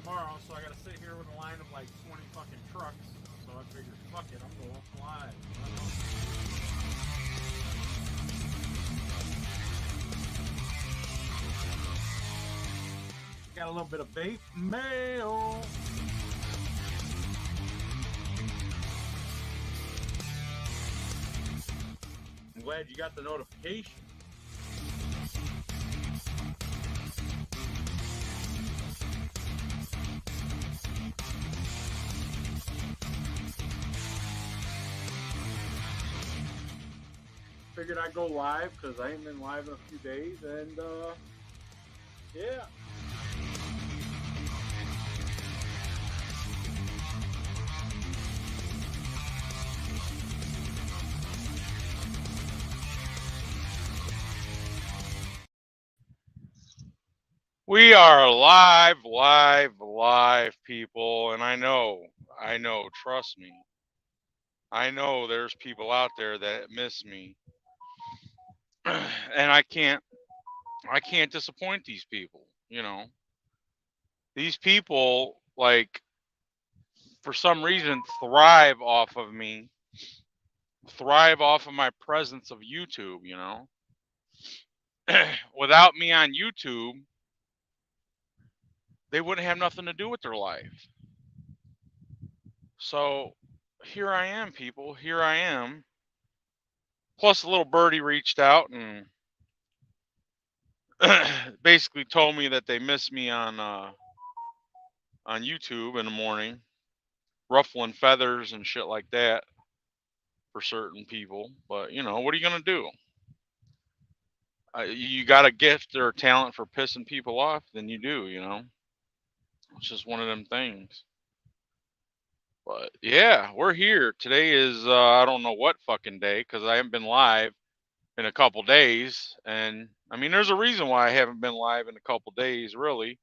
tomorrow, so I gotta sit here with a line of like 20 fucking trucks. So I figured, fuck it, I'm going live. Got a little bit of vape mail. I'm glad you got the notification. Figured I'd go live because I ain't been live in a few days, and yeah. We are live, people, and I know, trust me. I know there's people out there that miss me. And I can't disappoint these people, you know. These people, like, for some reason, thrive off of me, thrive off of my presence of YouTube, you know. Without me on YouTube, they wouldn't have nothing to do with their life. So here I am, people. Here I am. Plus, a little birdie reached out and basically told me that they miss me on YouTube in the morning, ruffling feathers and shit like that for certain people. But you know, what are you gonna do? You got a gift or a talent for pissing people off, then you do. You know, it's just one of them things. But yeah, we're here. Today is I don't know what fucking day because I haven't been live in a couple days, and I mean, there's a reason why I haven't been live in a couple days, really.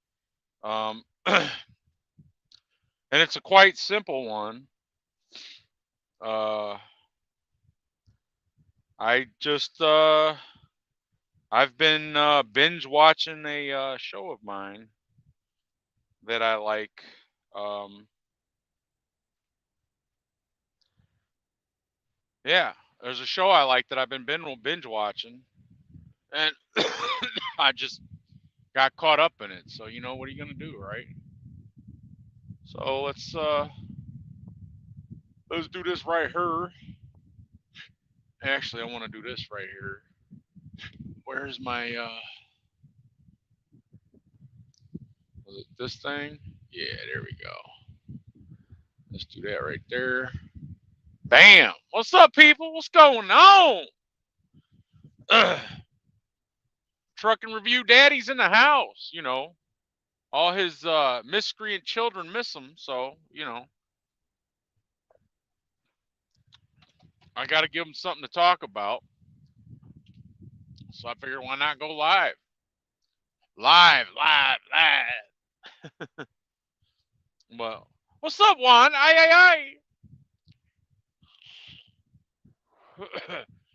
And it's a quite simple one. I just I've been binge watching a show of mine that I like. Yeah, there's a show I like that I've been binge watching, and I just got caught up in it. So you know, what are you gonna do, right? So let's do this right here. Actually, I want to do this right here. Where's my was it this thing? Yeah, there we go. Let's do that right there. Bam! What's up, people? What's going on? Truck and Review Daddy's in the house. You know, all his miscreant children miss him. So you know, I got to give him something to talk about. So I figured, why not go live? Live. Well, what's up, Juan? Aye.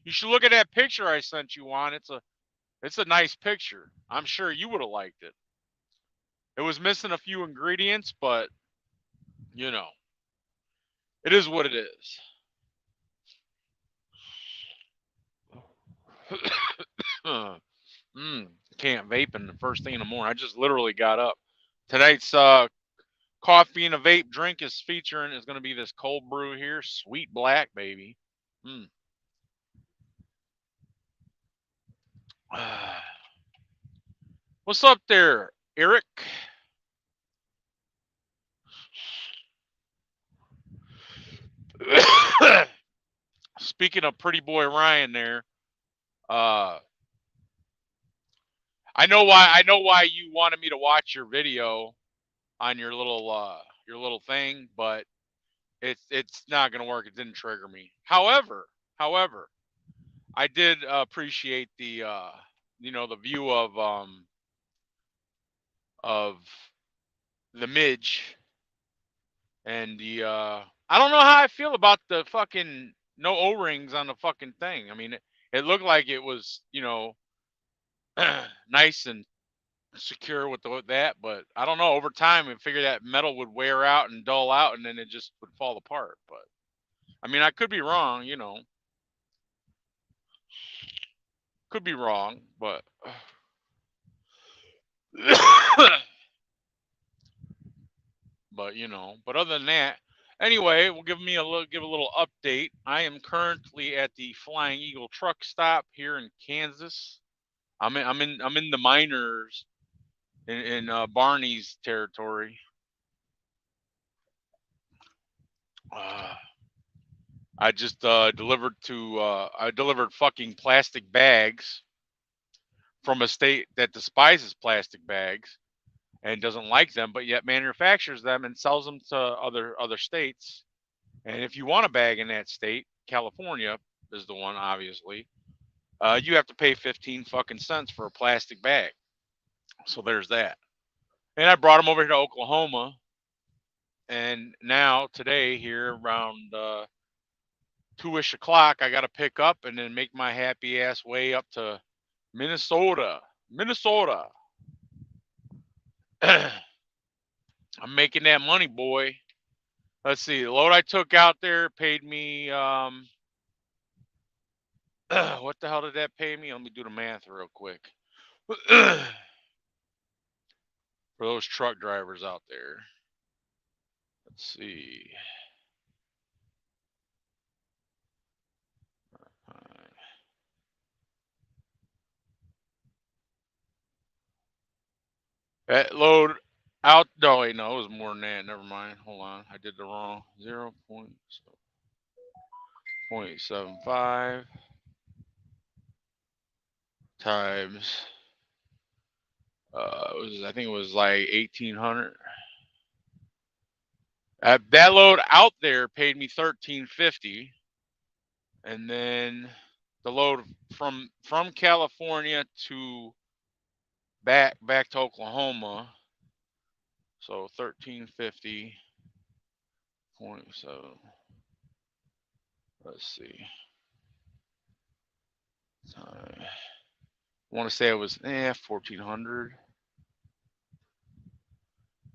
You should look at that picture I sent you, Juan. It's a nice picture. I'm sure you would have liked it. It was missing a few ingredients, but you know, it is what it is. Can't vape in the first thing in the morning. I just literally got up. Tonight's coffee and a vape drink is going to be this cold brew here, Sweet Black, baby. What's up there, Eric? Speaking of pretty boy Ryan there, I know why you wanted me to watch your video on your little thing, but it's not gonna work. It didn't trigger me. However, I did appreciate the the view of the midge and the I don't know how I feel about the fucking no O-rings on the fucking thing. I mean, it looked like it was, you know, nice and secure with that, but I don't know. Over time, I figured that metal would wear out and dull out, and then it just would fall apart. But I mean, I could be wrong, you know. Could be wrong, but but you know. But other than that, anyway, we'll give a little update. I am currently at the Flying Eagle truck stop here in Kansas. I'm in the miners in Barney's territory. I just I delivered fucking plastic bags from a state that despises plastic bags and doesn't like them, but yet manufactures them and sells them to other states. And if you want a bag in that state, California is the one, obviously. You have to pay 15 fucking cents for a plastic bag. So there's that. And I brought them over here to Oklahoma, and now today here around 2ish o'clock, I got to pick up and then make my happy ass way up to Minnesota. I'm making that money, boy. Let's see. The load I took out there paid me. What the hell did that pay me? Let me do the math real quick. For those truck drivers out there. Let's see. That load out. No, wait, no, it was more than that. Never mind. Hold on. I did the wrong. 0.75 times. I think it was like 1,800. That load out there paid me $13.50, and then the load from California to back to Oklahoma. So 1350.7. Let's see. I want to say it was 1,400.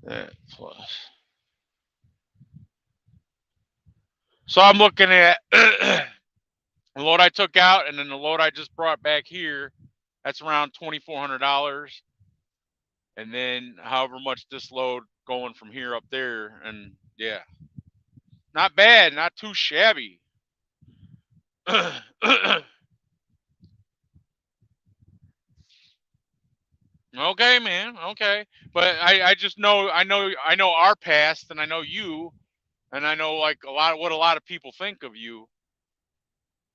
That plus. So I'm looking at the load I took out and then the load I just brought back here. That's around $2,400. And then however much this load going from here up there. And yeah, not bad, not too shabby. Okay, man. Okay. But I just know I know our past, and I know you, and I know like a lot of people think of you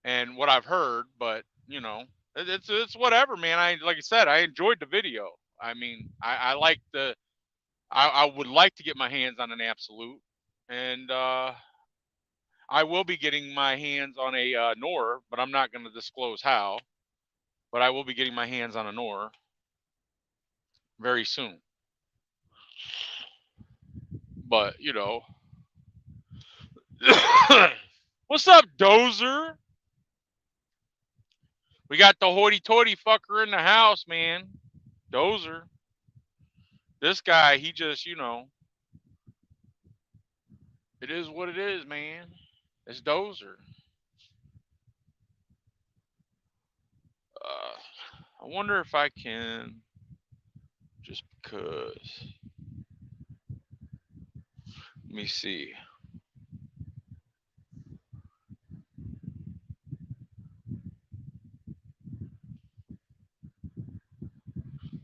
and what I've heard, but you know, it's whatever, man. Like I said, I enjoyed the video. I mean, I like I would like to get my hands on an Absolute, and I will be getting my hands on a Nor, but I'm not going to disclose how. But I will be getting my hands on a Nor very soon. But you know, what's up, Dozer? We got the hoity-toity fucker in the house, man. Dozer. This guy, he just, you know, it is what it is, man. It's Dozer. I wonder if I can, just because. Let me see.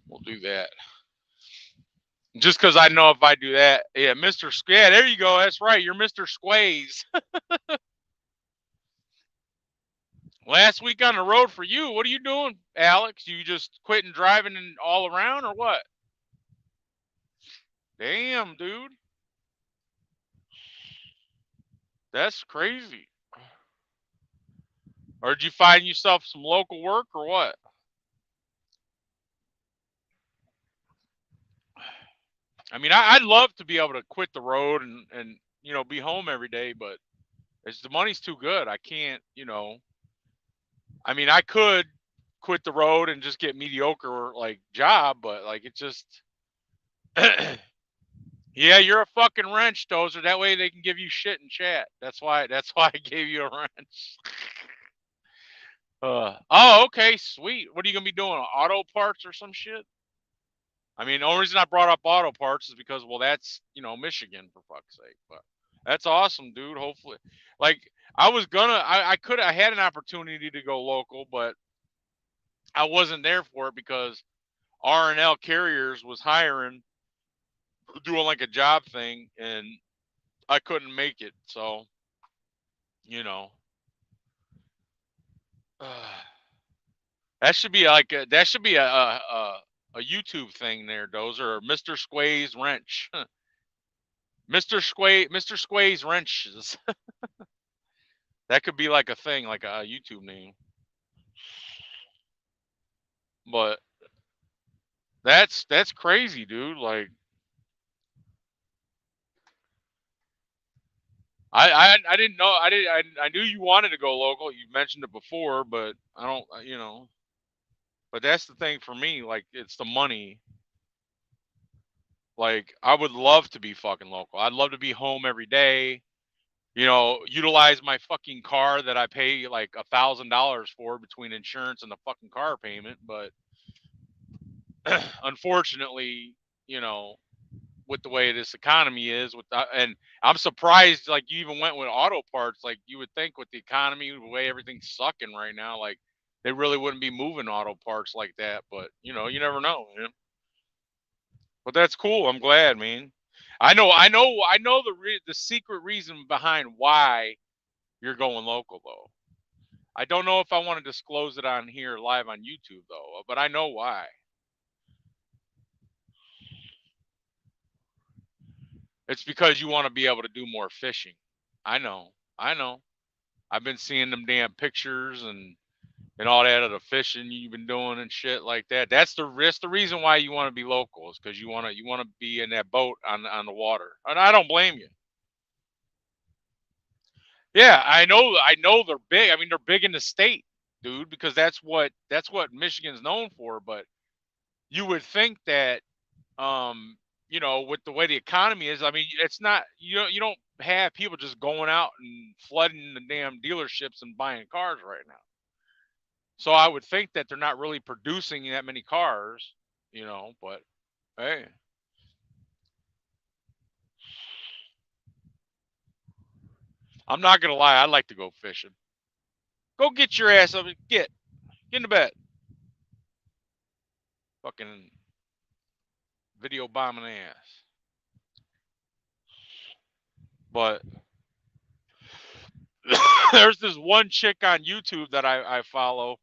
We'll do that. Just because I know if I do that, yeah, Mr. Yeah, there you go. That's right. You're Mr. Squays. Last week on the road for you. What are you doing, Alex? You just quitting driving and all around, or what? Damn, dude. That's crazy. Or did you find yourself some local work, or what? I mean, I'd love to be able to quit the road and you know be home every day, but the money's too good. I can't, you know. I mean, I could quit the road and just get mediocre like job, but like it just yeah, you're a fucking wrench, Dozer. That way they can give you shit in chat. That's why I gave you a wrench. Oh, okay, sweet. What are you gonna be doing? Auto parts or some shit? I mean, the only reason I brought up auto parts is because, well, that's, Michigan, for fuck's sake. But that's awesome, dude. Hopefully, like, I had an opportunity to go local, but I wasn't there for it because R&L Carriers was hiring, doing like a job thing, and I couldn't make it. So, you know, that should be a YouTube thing there, Dozer, or Mr. Squay's wrench. Mr. Squay's wrenches. That could be like a thing, like a YouTube name. But that's crazy, dude. Like I didn't know I knew you wanted to go local. You mentioned it before, but I don't but that's the thing for me, like it's the money. Like I would love to be fucking local. I'd love to be home every day. Utilize my fucking car that I pay like $1,000 for between insurance and the fucking car payment. But unfortunately, you know, with the way this economy is, and I'm surprised like you even went with auto parts. Like you would think with the economy, the way everything's sucking right now, like they really wouldn't be moving auto parts like that. But you never know, man. But that's cool. I'm glad, man. I know the secret reason behind why you're going local though. I don't know if I want to disclose it on here live on YouTube though, but I know why. It's because you want to be able to do more fishing. I know. I know. I've been seeing them damn pictures and all that of the fishing you've been doing and shit like that. That's the reason why you want to be local is because you want to be in that boat on the water. And I don't blame you. Yeah, I know they're big. I mean, they're big in the state, dude, because that's what Michigan's known for. But you would think that, with the way the economy is, I mean, it's not you don't have people just going out and flooding the damn dealerships and buying cars right now. So I would think that they're not really producing that many cars, but hey, I'm not gonna lie, I'd like to go fishing. Go get your ass up, get in the bed. Fucking video bombing ass. But there's this one chick on YouTube that I follow.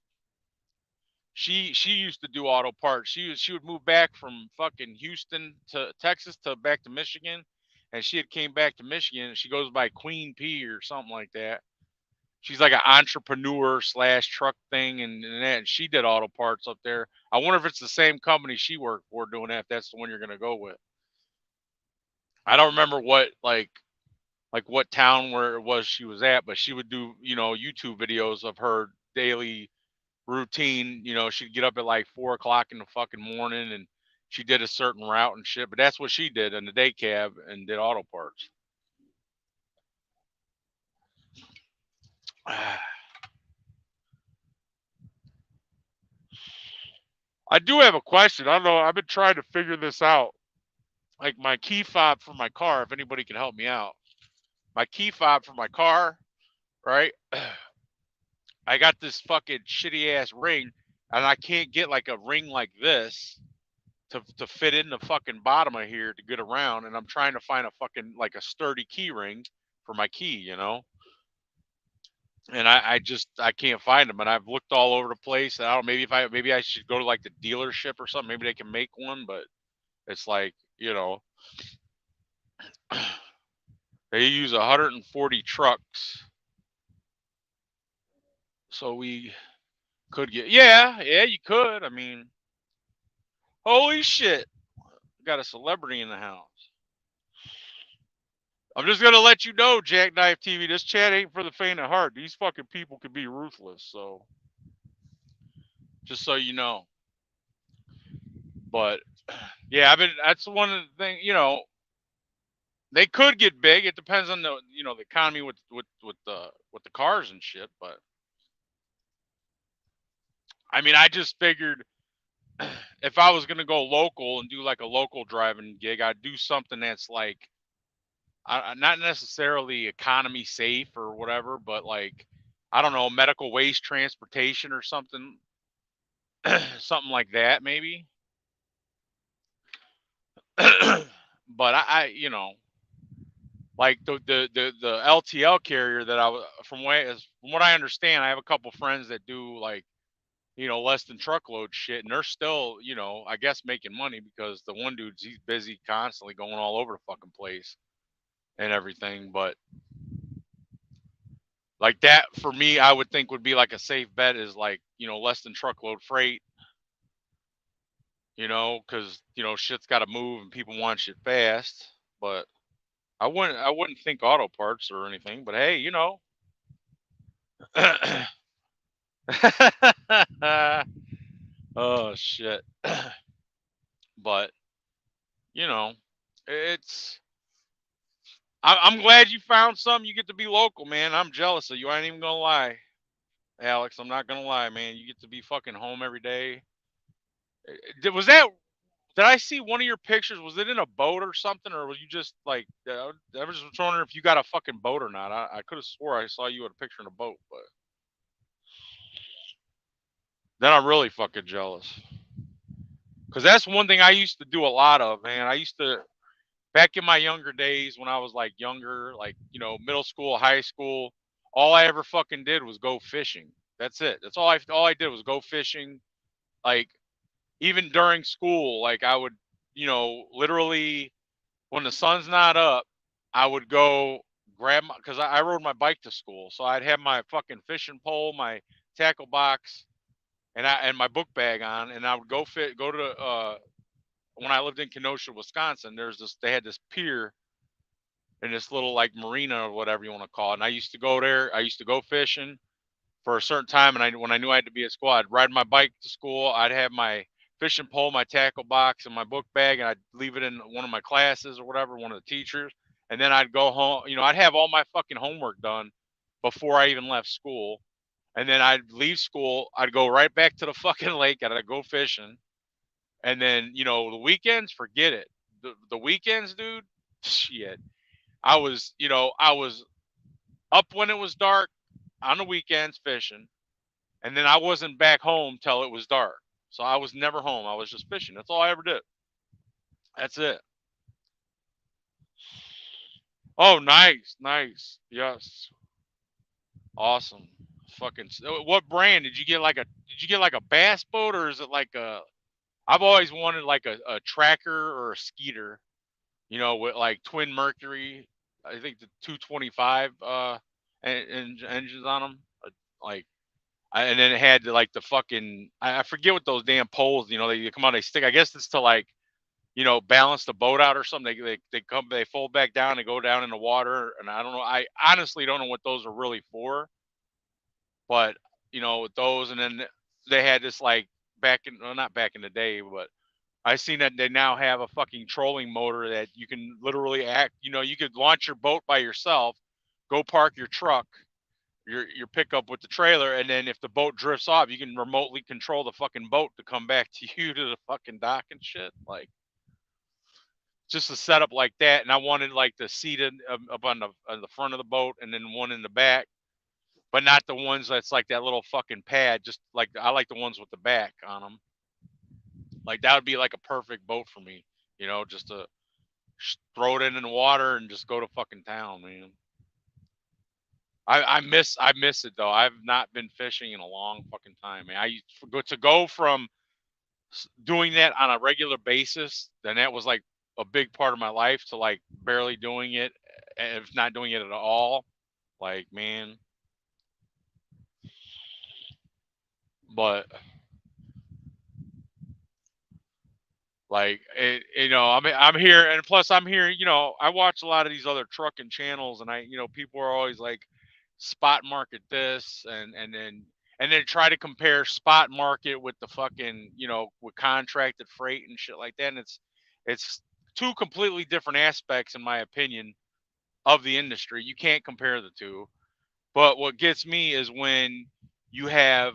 She used to do auto parts. She would move back from fucking Houston to Texas to back to Michigan, and she had came back to Michigan. She goes by Queen P or something like that. She's like an entrepreneur slash truck thing, and she did auto parts up there. I wonder if it's the same company she worked for doing that. If that's the one you're gonna go with. I don't remember what like what town where it was she was at, but she would do YouTube videos of her daily routine. She'd get up at like 4 o'clock in the fucking morning and she did a certain route and shit. But that's what she did in the day cab and did auto parts. I do have a question. I don't know. I've been trying to figure this out. Like my key fob for my car, if anybody can help me out. My key fob for my car, right? I got this fucking shitty ass ring, and I can't get like a ring like this to fit in the fucking bottom of here to get around. And I'm trying to find a fucking like a sturdy key ring for my key. And I can't find them. And I've looked all over the place. I don't maybe I should go to like the dealership or something. Maybe they can make one, but it's like they use 140 trucks, so we could get yeah you could. I mean, holy shit, got a celebrity in the house. I'm just gonna let you know, Jackknife TV. This chat ain't for the faint of heart. These fucking people can be ruthless. So just so you know. But yeah, that's one of the things, they could get big. It depends on the economy with the cars and shit. But I mean, I just figured if I was gonna go local and do like a local driving gig, I'd do something that's like not necessarily economy safe or whatever, but like I don't know, medical waste transportation or something, something like that maybe. But like the LTL carrier that I was from what I understand, I have a couple friends that do like less than truckload shit, and they're still I guess making money because the one dude's he's busy constantly going all over the fucking place and everything. But like that for me, I would think would be like a safe bet is like less than truckload freight, because shit's got to move and people want shit fast. But I wouldn't think auto parts or anything. But hey, oh shit. But you know, it's I'm glad you found something. You get to be local, man. I'm jealous of you. I ain't even gonna lie, Alex. I'm not gonna lie, man. You get to be fucking home every day. Was that? Did I see one of your pictures? Was it in a boat or something, or was you just like? I was just wondering if you got a fucking boat or not. I could have swore I saw you with a picture in a boat, but then I'm really fucking jealous. Cause that's one thing I used to do a lot of, man. I used to back in my younger days when I was like younger, like middle school, high school. All I ever fucking did was go fishing. That's it. That's all I did was go fishing. Like even during school, like I would, literally when the sun's not up, I would go grab my because I rode my bike to school, so I'd have my fucking fishing pole, my tackle box, and my book bag on, and I would go to when I lived in Kenosha, Wisconsin. They had this pier and this little like marina or whatever you want to call it, and I used to go there. I used to go fishing for a certain time, and when I knew I had to be at school, I'd ride my bike to school. I'd have my fishing pole, my tackle box, and my book bag, and I'd leave it in one of my classes or whatever, one of the teachers, and then I'd go home. I'd have all my fucking homework done before I even left school, and then I'd leave school. I'd go right back to the fucking lake, and I'd go fishing, and then the weekends, forget it. The weekends, dude, shit. I was up when it was dark on the weekends fishing, and then I wasn't back home till it was dark. So I was never home. I was just fishing. That's all I ever did. That's it. Oh, nice, nice. Yes, awesome. Fucking. What brand did you get? Did you get like a bass boat or is it like a? I've always wanted like a tracker or a skeeter. With like twin Mercury. I think the 225 engines on them. Like and then it had like the fucking I forget what those damn poles, they come out, they stick. I guess it's to like, balance the boat out or something. They fold back down and go down in the water. And I don't know. I honestly don't know what those are really for. But with those, and then they had this like not back in the day, but I seen that they now have a fucking trolling motor that you can literally you could launch your boat by yourself, go park your truck, your pickup with the trailer, and then if the boat drifts off, you can remotely control the fucking boat to come back to you to the fucking dock and shit. Like just a setup like that, and I wanted like the seat up on the front of the boat, and then one in the back, but not the ones that's like that little fucking pad. Just like I like the ones with the back on them. Like that would be like a perfect boat for me. Just to throw it in the water and just go to fucking town, man. I miss it though. I've not been fishing in a long fucking time, man. I used to go from doing that on a regular basis, then that was like a big part of my life, to like barely doing it, if not doing it at all. Like, man, but like I'm here, and plus I'm here. I watch a lot of these other trucking channels, and people are always like spot market this, and then try to compare spot market with the fucking, with contracted freight and shit like that. And it's two completely different aspects, in my opinion, of the industry. You can't compare the two. But what gets me is when you have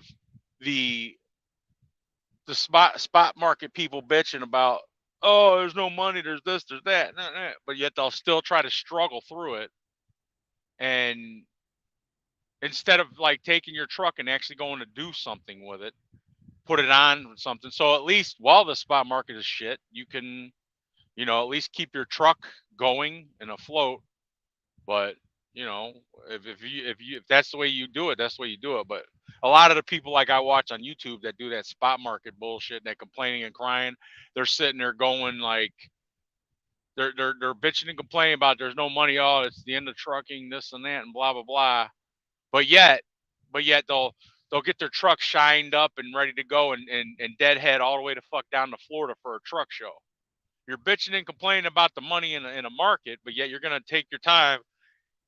the spot market people bitching about, oh, there's no money, there's this, there's that, but yet they'll still try to struggle through it. And instead of like taking your truck and actually going to do something with it, put it on something. So at least while the spot market is shit, you can, at least keep your truck going and afloat. But if that's the way you do it, that's the way you do it. But a lot of the people like I watch on YouTube that do that spot market bullshit, that complaining and crying, they're sitting there going like, they're bitching and complaining about there's no money. Oh, it's the end of trucking, this and that, and blah blah blah. But yet they'll get their truck shined up and ready to go and deadhead all the way to fuck down to Florida for a truck show. You're bitching and complaining about the money in a market, but yet you're gonna take your time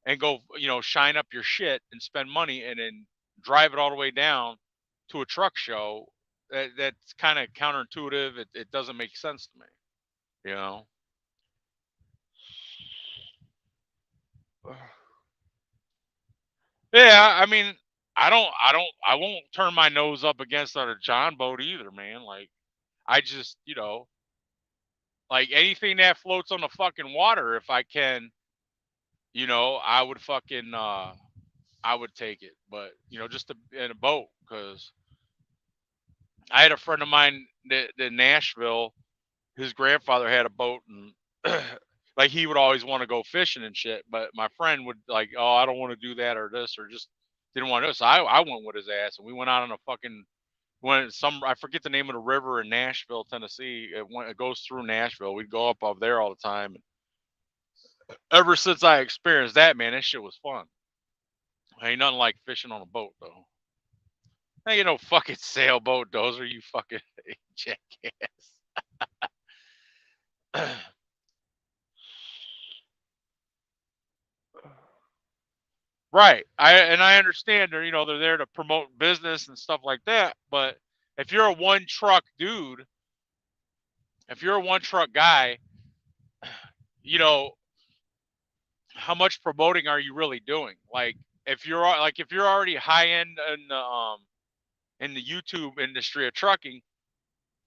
and go, shine up your shit and spend money and then drive it all the way down to a truck show. That's kind of counterintuitive. It doesn't make sense to me, Yeah, I mean, I won't turn my nose up against a John boat either, man. Like, I just, like anything that floats on the fucking water, if I can, I would fucking, I would take it. But, just in a boat, because I had a friend of mine that in Nashville, his grandfather had a boat, and like he would always want to go fishing and shit. But my friend would like, oh, I don't want to do that or this, or just didn't want to. So I went with his ass, and we went out on a fucking, I forget the name of the river in Nashville, Tennessee. It goes through Nashville. We'd go up there all the time. And ever since I experienced that, man, that shit was fun. Ain't nothing like fishing on a boat though. Ain't no fucking sailboat, Dozer, you fucking jackass. Right. I understand they're there to promote business and stuff like that. But if you're a one truck dude, if you're a one truck guy, you know, how much promoting are you really doing? Like if you're already high end in the YouTube industry of trucking,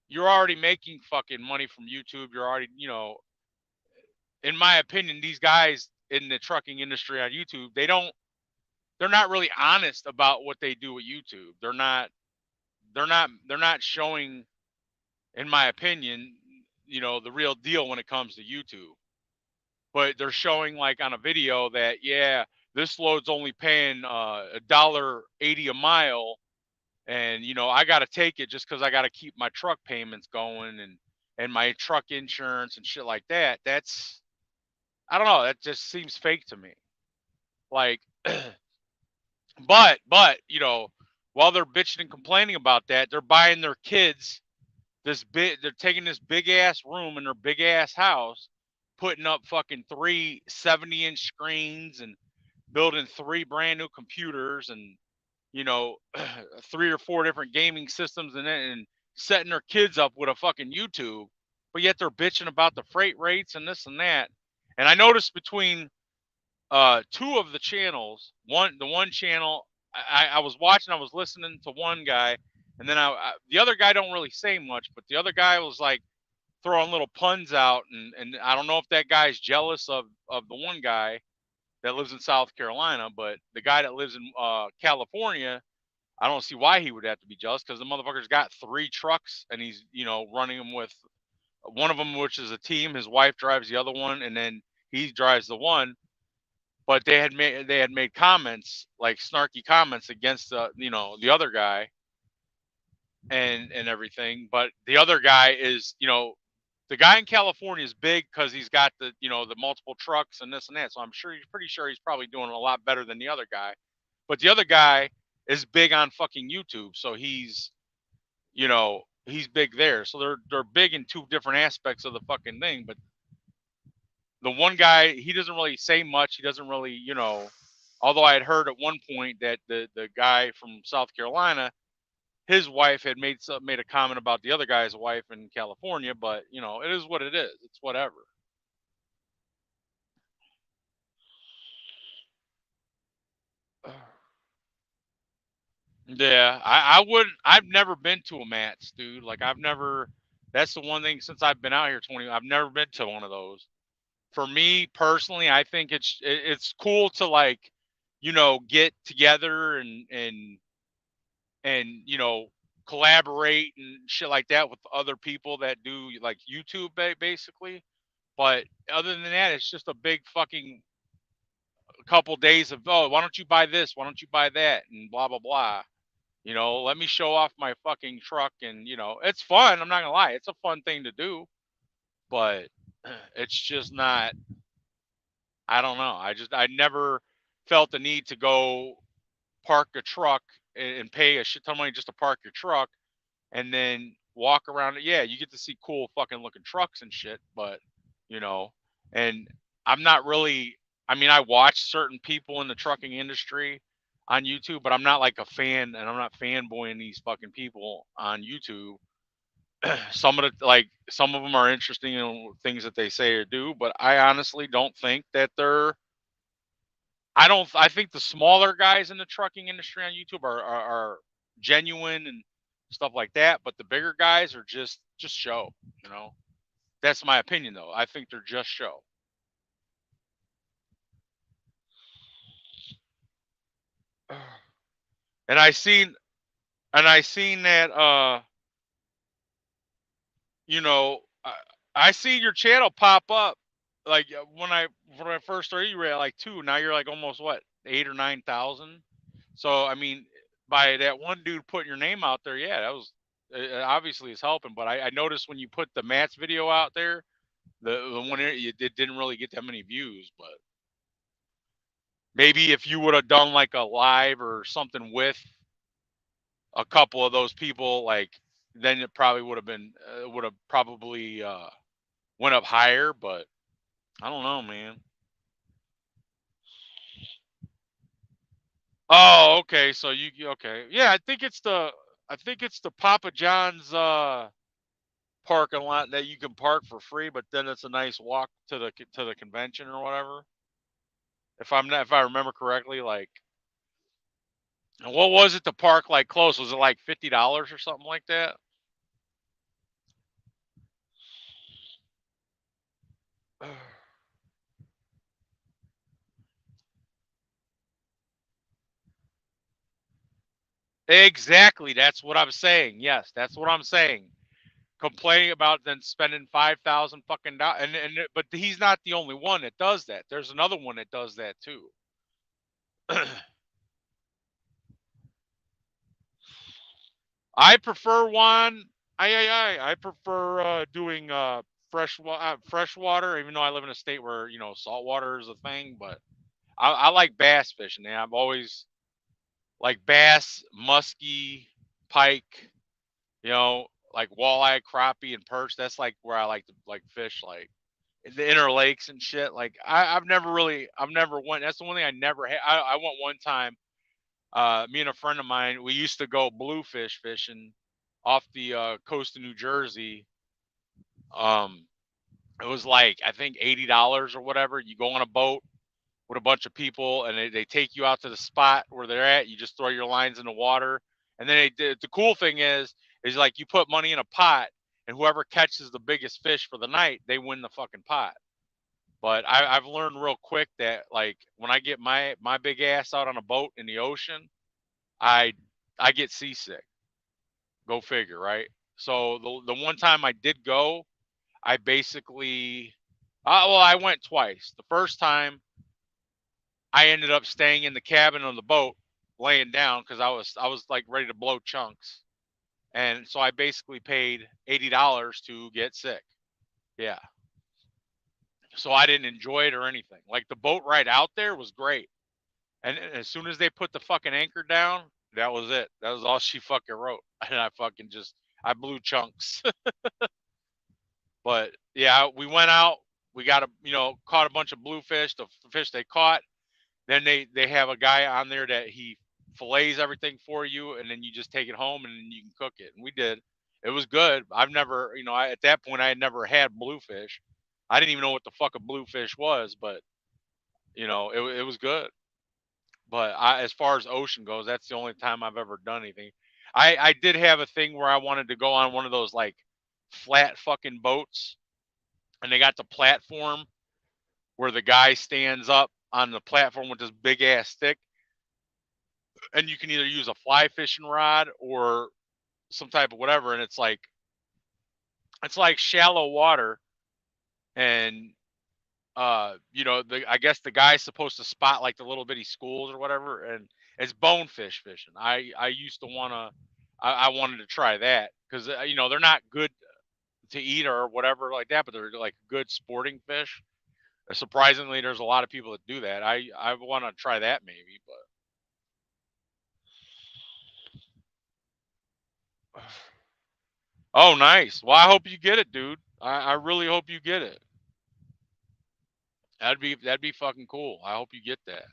you're already making fucking money from YouTube. You're already, in my opinion, these guys in the trucking industry on YouTube, they're not really honest about what they do with YouTube. They're not showing, in my opinion, the real deal when it comes to YouTube. But they're showing like on a video that, yeah, this load's only paying $1.80 a mile, and I got to take it just because I got to keep my truck payments going and my truck insurance and shit like that. That's, I don't know, that just seems fake to me. Like, but while they're bitching and complaining about that, they're buying their kids they're taking this big ass room in their big ass house, putting up fucking 3 70-inch screens and building 3 brand new computers and 3 or 4 different gaming systems and setting their kids up with a fucking YouTube, but yet they're bitching about the freight rates and this and that. And I noticed between 2 of the channels, the one channel I was watching, I was listening to one guy, and then the other guy don't really say much, but the other guy was like throwing little puns out, and I don't know if that guy's jealous of the one guy that lives in South Carolina, but the guy that lives in California, I don't see why he would have to be jealous, because the motherfucker's got 3 trucks and he's running them with one of them, which is a team. His wife drives the other one, and then he drives the one. But they had made comments, like snarky comments against the other guy and everything. But the other guy is, the guy in California is big because he's got the multiple trucks and this and that. So I'm pretty sure he's probably doing a lot better than the other guy. But the other guy is big on fucking YouTube, so he's big there. So they're big in 2 different aspects of the fucking thing. But the one guy, he doesn't really say much. He doesn't really, Although I had heard at one point that the guy from South Carolina, his wife had made a comment about the other guy's wife in California, but you know, it is what it is. It's whatever. Yeah, I wouldn't. I've never been to a Mats, dude. Like I've never. That's the one thing since I've been out here 20. I've never been to one of those. For me personally, I think it's cool to like, you know, get together and you know collaborate and shit like that with other people that do like YouTube basically. But other than that, it's just a big fucking couple days of, oh, why don't you buy this? Why don't you buy that? And blah blah blah. You know, let me show off my fucking truck, and you know, it's fun. I'm not gonna lie, it's a fun thing to do, but it's just not. I don't know. I never felt the need to go park a truck and pay a shit ton of money just to park your truck and then walk around it. Yeah, you get to see cool fucking looking trucks and shit, but you know, and I'm not really. I mean, I watch certain people in the trucking industry on YouTube, but I'm not like a fan, and I'm not fanboying these fucking people on YouTube. Some of the some of them are interesting in things that they say or do, but I honestly don't think that they're. I don't. I think the smaller guys in the trucking industry on YouTube are genuine and stuff like that, but the bigger guys are just show. You know, that's my opinion though. I think they're just show. And I seen that you know, I seen your channel pop up like when I first started you were at like 2, now you're like almost what, 8 or 9,000. So I mean, by that one dude putting your name out there, yeah, that was obviously is helping. But I noticed when you put the Matt's video out there, the one it didn't really get that many views. But maybe if you would have done like a live or something with a couple of those people, like then it probably would have probably went up higher. But I don't know, man. Oh, okay. So okay? Yeah, I think it's the Papa John's parking lot that you can park for free, but then it's a nice walk to the convention or whatever. If I remember correctly, like what was it to park like close? Was it like $50 or something like that? Exactly. That's what I'm saying. Yes, that's what I'm saying. Complaining about then spending 5,000 fucking dollars, but he's not the only one that does that. There's another one that does that too. I prefer one. I prefer doing fresh water, even though I live in a state where you know salt water is a thing. But I like bass fishing. And I've always like bass, muskie, pike. You know, like walleye, crappie, and perch. That's like where I like to like fish, like in the inner lakes and shit. Like I've never went. That's the one thing I never had. I went one time. Me and a friend of mine, we used to go bluefish fishing off the coast of New Jersey. Um, it was like I think $80 or whatever. You go on a boat with a bunch of people, and they take you out to the spot where they're at. You just throw your lines in the water, and then the cool thing is like you put money in a pot, and whoever catches the biggest fish for the night, they win the fucking pot. But I've learned real quick that like when I get my big ass out on a boat in the ocean, I I get seasick. Go figure, right? So the one time I did go, I basically, well, I went twice. The first time, I ended up staying in the cabin on the boat, laying down because I was like ready to blow chunks, and so I basically paid $80 to get sick. Yeah, so I didn't enjoy it or anything. Like the boat ride out there was great, and as soon as they put the fucking anchor down, that was it. That was all she fucking wrote, and I blew chunks. But yeah, we went out. We got caught a bunch of bluefish. The fish they caught, then they have a guy on there that he fillets everything for you, and then you just take it home and then you can cook it. And we did. It was good. I've never, at that point I had never had bluefish. I didn't even know what the fuck a bluefish was, but it was good. But as far as ocean goes, that's the only time I've ever done anything. I did have a thing where I wanted to go on one of those like flat fucking boats, and they got the platform where the guy stands up on the platform with this big ass stick, and you can either use a fly fishing rod or some type of whatever, and it's like shallow water, and I guess the guy's supposed to spot like the little bitty schools or whatever, and it's bonefish fishing. I used to I wanted to try that because they're not good to eat or whatever like that, but they're like good sporting fish. Surprisingly, there's a lot of people that do that. I want to try that maybe, but oh, nice. Well, I hope you get it, dude. I really hope you get it. That'd be fucking cool. I hope you get that.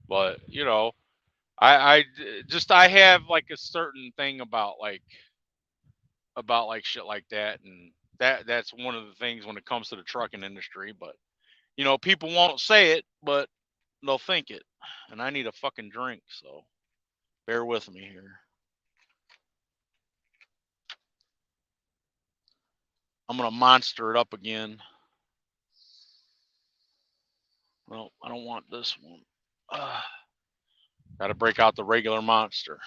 But I have like a certain thing about like shit like that, and that's one of the things when it comes to the trucking industry. But people won't say it, but they'll think it. And I need a fucking drink, so bear with me here. I'm gonna monster it up again. Well, I don't want this one. Got to break out the regular monster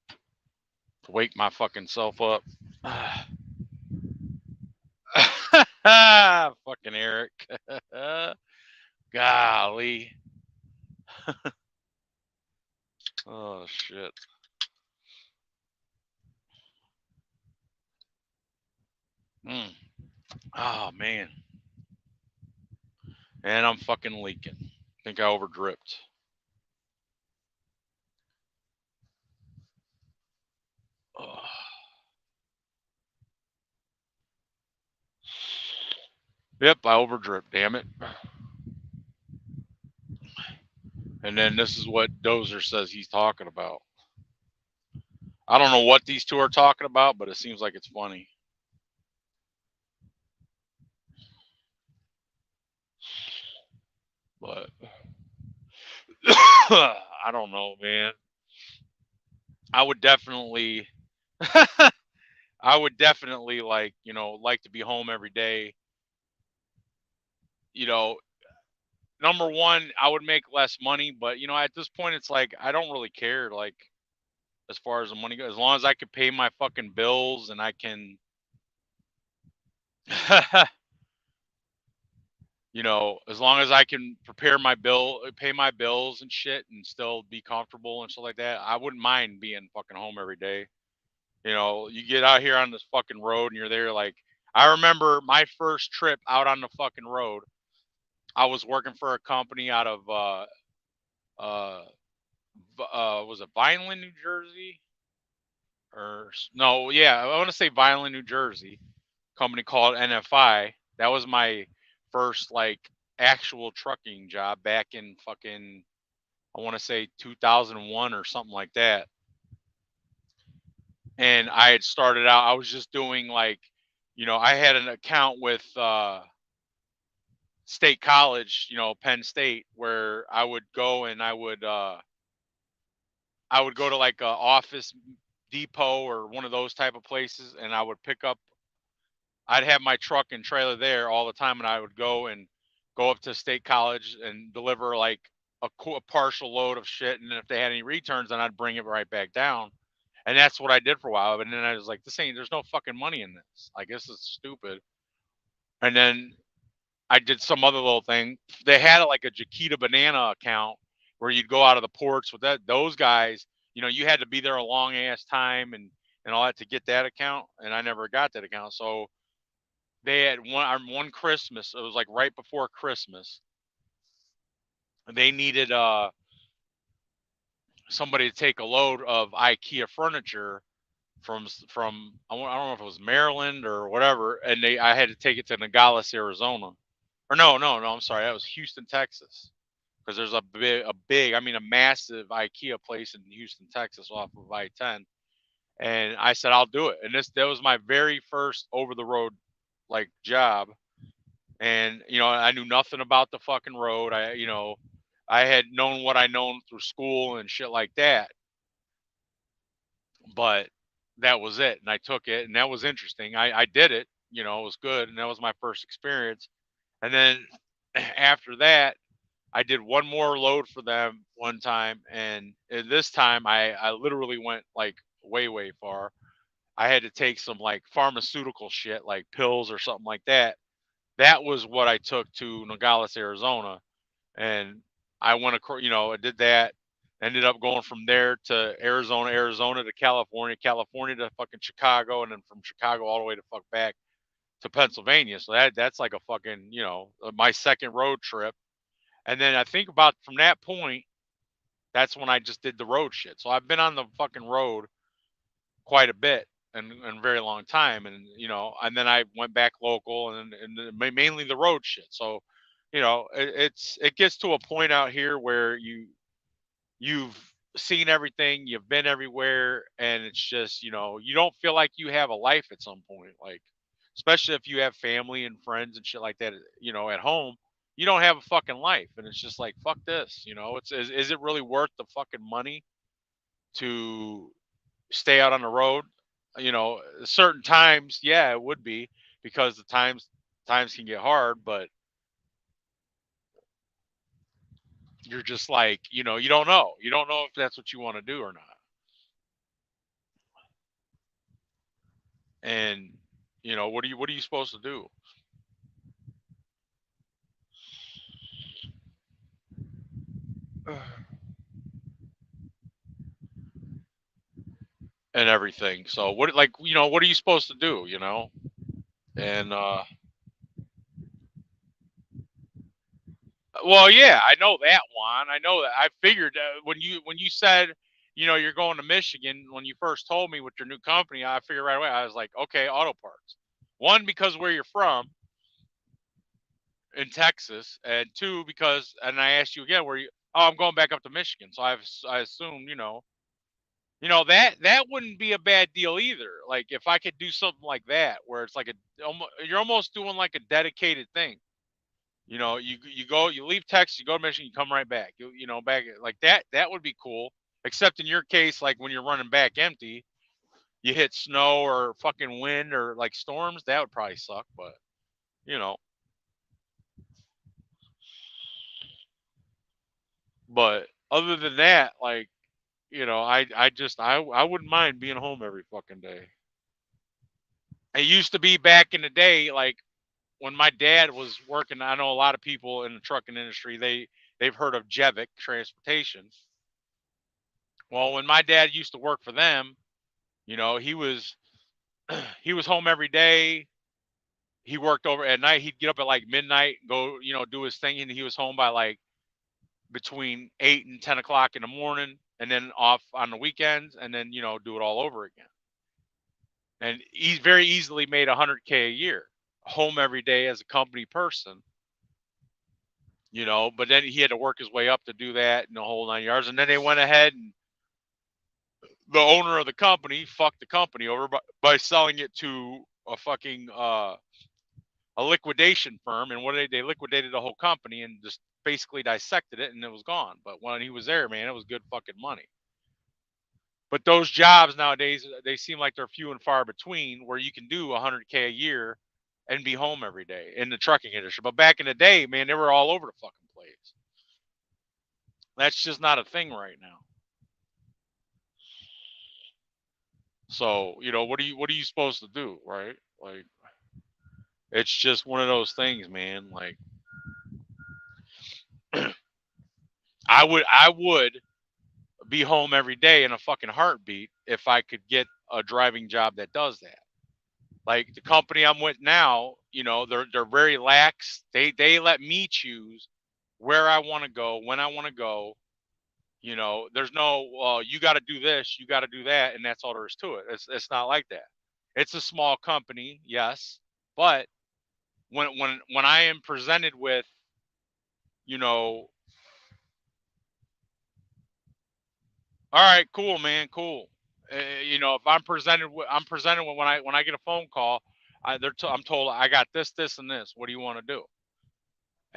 to wake my fucking self up. Fucking Eric. Golly. Oh shit. Mm. Oh man. And I'm fucking leaking. Think I over dripped. Oh. Yep, I over dripped. Damn it. And then this is what Dozer says he's talking about. I don't know what these two are talking about, but it seems like it's funny. But I don't know, man. I would definitely I would definitely like to be home every day. You know, number one, I would make less money, but at this point it's like I don't really care like as far as the money goes. As long as I can pay my fucking bills and I can as long as I can pay my bills and shit and still be comfortable and stuff like that, I wouldn't mind being fucking home every day. You get out here on this fucking road and you're there like I remember my first trip out on the fucking road. I was working for a company out of uh was it Vineland, New Jersey? Or no, yeah, I want to say Vineland, New Jersey. Company called NFI. That was my first like actual trucking job back in fucking I want to say 2001 or something like that. And I had started out I was just doing like I had an account with State College, Penn State, where I would go to like a office depot or one of those type of places, and I would pick up. I'd have my truck and trailer there all the time, and I would go up to State College and deliver like a partial load of shit, and then if they had any returns, then I'd bring it right back down. And that's what I did for a while. And then I was like, there's no fucking money in this. I guess it's stupid. And then I did some other little thing. They had like a Jaquita Banana account where you'd go out of the ports with those guys. You had to be there a long ass time and all that to get that account, and I never got that account. So they had one Christmas. It was like right before Christmas. They needed somebody to take a load of IKEA furniture I don't know if it was Maryland or whatever, and I had to take it to Nogales, Arizona, or no, I'm sorry, that was Houston, Texas, because there's I mean, a massive IKEA place in Houston, Texas, off of I-10, and I said I'll do it, and that was my very first over the road like job, and I knew nothing about the fucking road. I had known what I known through school and shit like that, but that was it, and I took it, and that was interesting. I did it, it was good, and that was my first experience. And then after that, I did one more load for them one time, and this time I literally went like way far. I had to take some like pharmaceutical shit, like pills or something like that. That was what I took to Nogales, Arizona, and I went across, I did that. Ended up going from there to Arizona, Arizona to California, California to fucking Chicago, and then from Chicago all the way to fuck back to Pennsylvania. So that's like a fucking, my second road trip. And then I think about from that point, that's when I just did the road shit. So I've been on the fucking road quite a bit and a very long time, and and then I went back local, and mainly the road shit. So it gets to a point out here where you've seen everything, you've been everywhere, and it's just, you don't feel like you have a life at some point, like especially if you have family and friends and shit like that, at home, you don't have a fucking life, and it's just like fuck this, is it really worth the fucking money to stay out on the road? Certain times, yeah, it would be, because the times can get hard, but you're just like, you don't know. You don't know if that's what you want to do or not. And what are you supposed to do? And everything. So what are you supposed to do, And well, yeah, I know that one. I know that. I figured when you said, you're going to Michigan, when you first told me with your new company, I figured right away. I was like, okay, auto parts. One, because where you're from in Texas, and two, because, and I asked you again where you. Oh, I'm going back up to Michigan, so I assume, that wouldn't be a bad deal either. Like if I could do something like that, where it's like you're almost doing like a dedicated thing. You leave Texas, you go to Michigan, you come right back. Back like that. That would be cool. Except in your case, like when you're running back empty, you hit snow or fucking wind or like storms. That would probably suck. But you know, but other than that, like I wouldn't mind being home every fucking day. It used to be back in the day, like when my dad was working. I know a lot of people in the trucking industry. They've heard of Jevic Transportation. Well, when my dad used to work for them, he was he was home every day. He worked over at night. He'd get up at like midnight, go do his thing, and he was home by like between 8 and 10 o'clock in the morning, and then off on the weekends, and then do it all over again. And he very easily made 100K a year, home every day as a company person. But then he had to work his way up to do that in the whole 9 yards. And then they went ahead, and the owner of the company fucked the company over by selling it to a fucking a liquidation firm. And what they liquidated the whole company and just basically dissected it, and it was gone. But when he was there, man, it was good fucking money. But those jobs nowadays, they seem like they're few and far between, where you can do 100K a year and be home every day in the trucking industry. But back in the day, man, they were all over the fucking place. That's just not a thing right now. So, what are you supposed to do, right? Like it's just one of those things, man. Like I would be home every day in a fucking heartbeat if I could get a driving job that does that. Like the company I'm with now, they're very lax. They let me choose where I want to go, when I want to go. You know, there's no, well, you got to do this, you got to do that, and that's all there is to it. It's not like that. It's a small company, yes, but when I am presented with, you know, all right, cool, man, cool. You know, if I'm presented with when I get a phone call, I'm told I got this, this, and this. What do you want to do?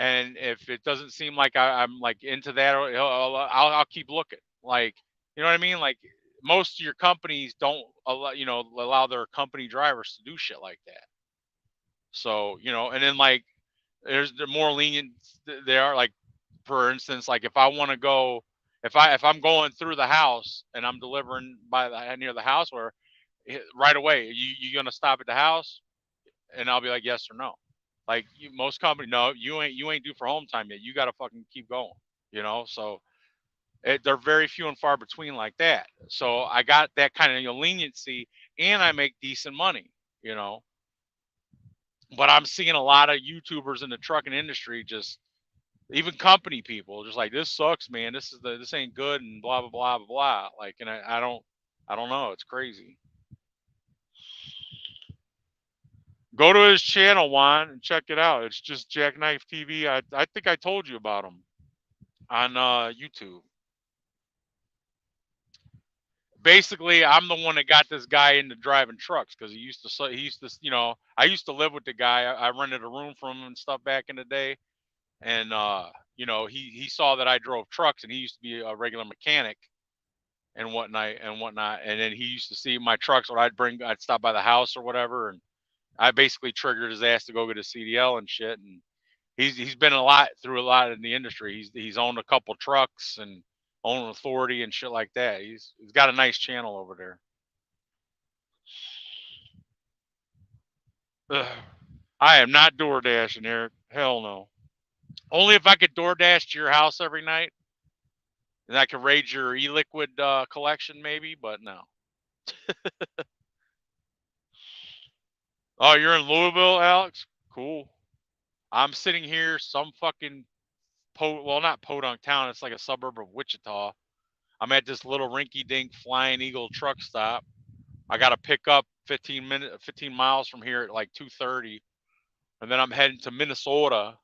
And if it doesn't seem like I'm like into that, or I'll keep looking. Like, you know what I mean? Like most of your companies don't allow their company drivers to do shit like that. So and then like they're more lenient. They are like, for instance, like if I want to go, if I'm going through the house and I'm delivering by the near the house, where right away you gonna stop at the house, and I'll be like yes or no. Like most companies, no, you ain't due for home time yet. You got to fucking keep going. So they're very few and far between like that. So I got that kind of leniency, and I make decent money. You know, but I'm seeing a lot of YouTubers in the trucking industry, just even company people, just like, this sucks, man. This ain't good, and blah blah blah blah blah. Like, and I don't know. It's crazy. Go to his channel, Juan, and check it out. It's just Jackknife TV. I think I told you about him on YouTube. Basically, I'm the one that got this guy into driving trucks, because I used to live with the guy. I rented a room from him and stuff back in the day, and he saw that I drove trucks, and he used to be a regular mechanic and whatnot. And then he used to see my trucks when I'd stop by the house or whatever, and I basically triggered his ass to go get a CDL and shit. And he's been through a lot in the industry. He's owned a couple trucks and owned authority and shit like that. He's got a nice channel over there. Ugh. I am not door dashing, Eric. Hell no. Only if I could DoorDash to your house every night, and I could raid your e-liquid collection, maybe. But no. Oh, you're in Louisville, Alex? Cool. I'm sitting here, some fucking well, not podunk town. It's like a suburb of Wichita. I'm at this little rinky-dink Flying Eagle truck stop. I got to pick up 15 miles from here at like 2:30, and then I'm heading to Minnesota,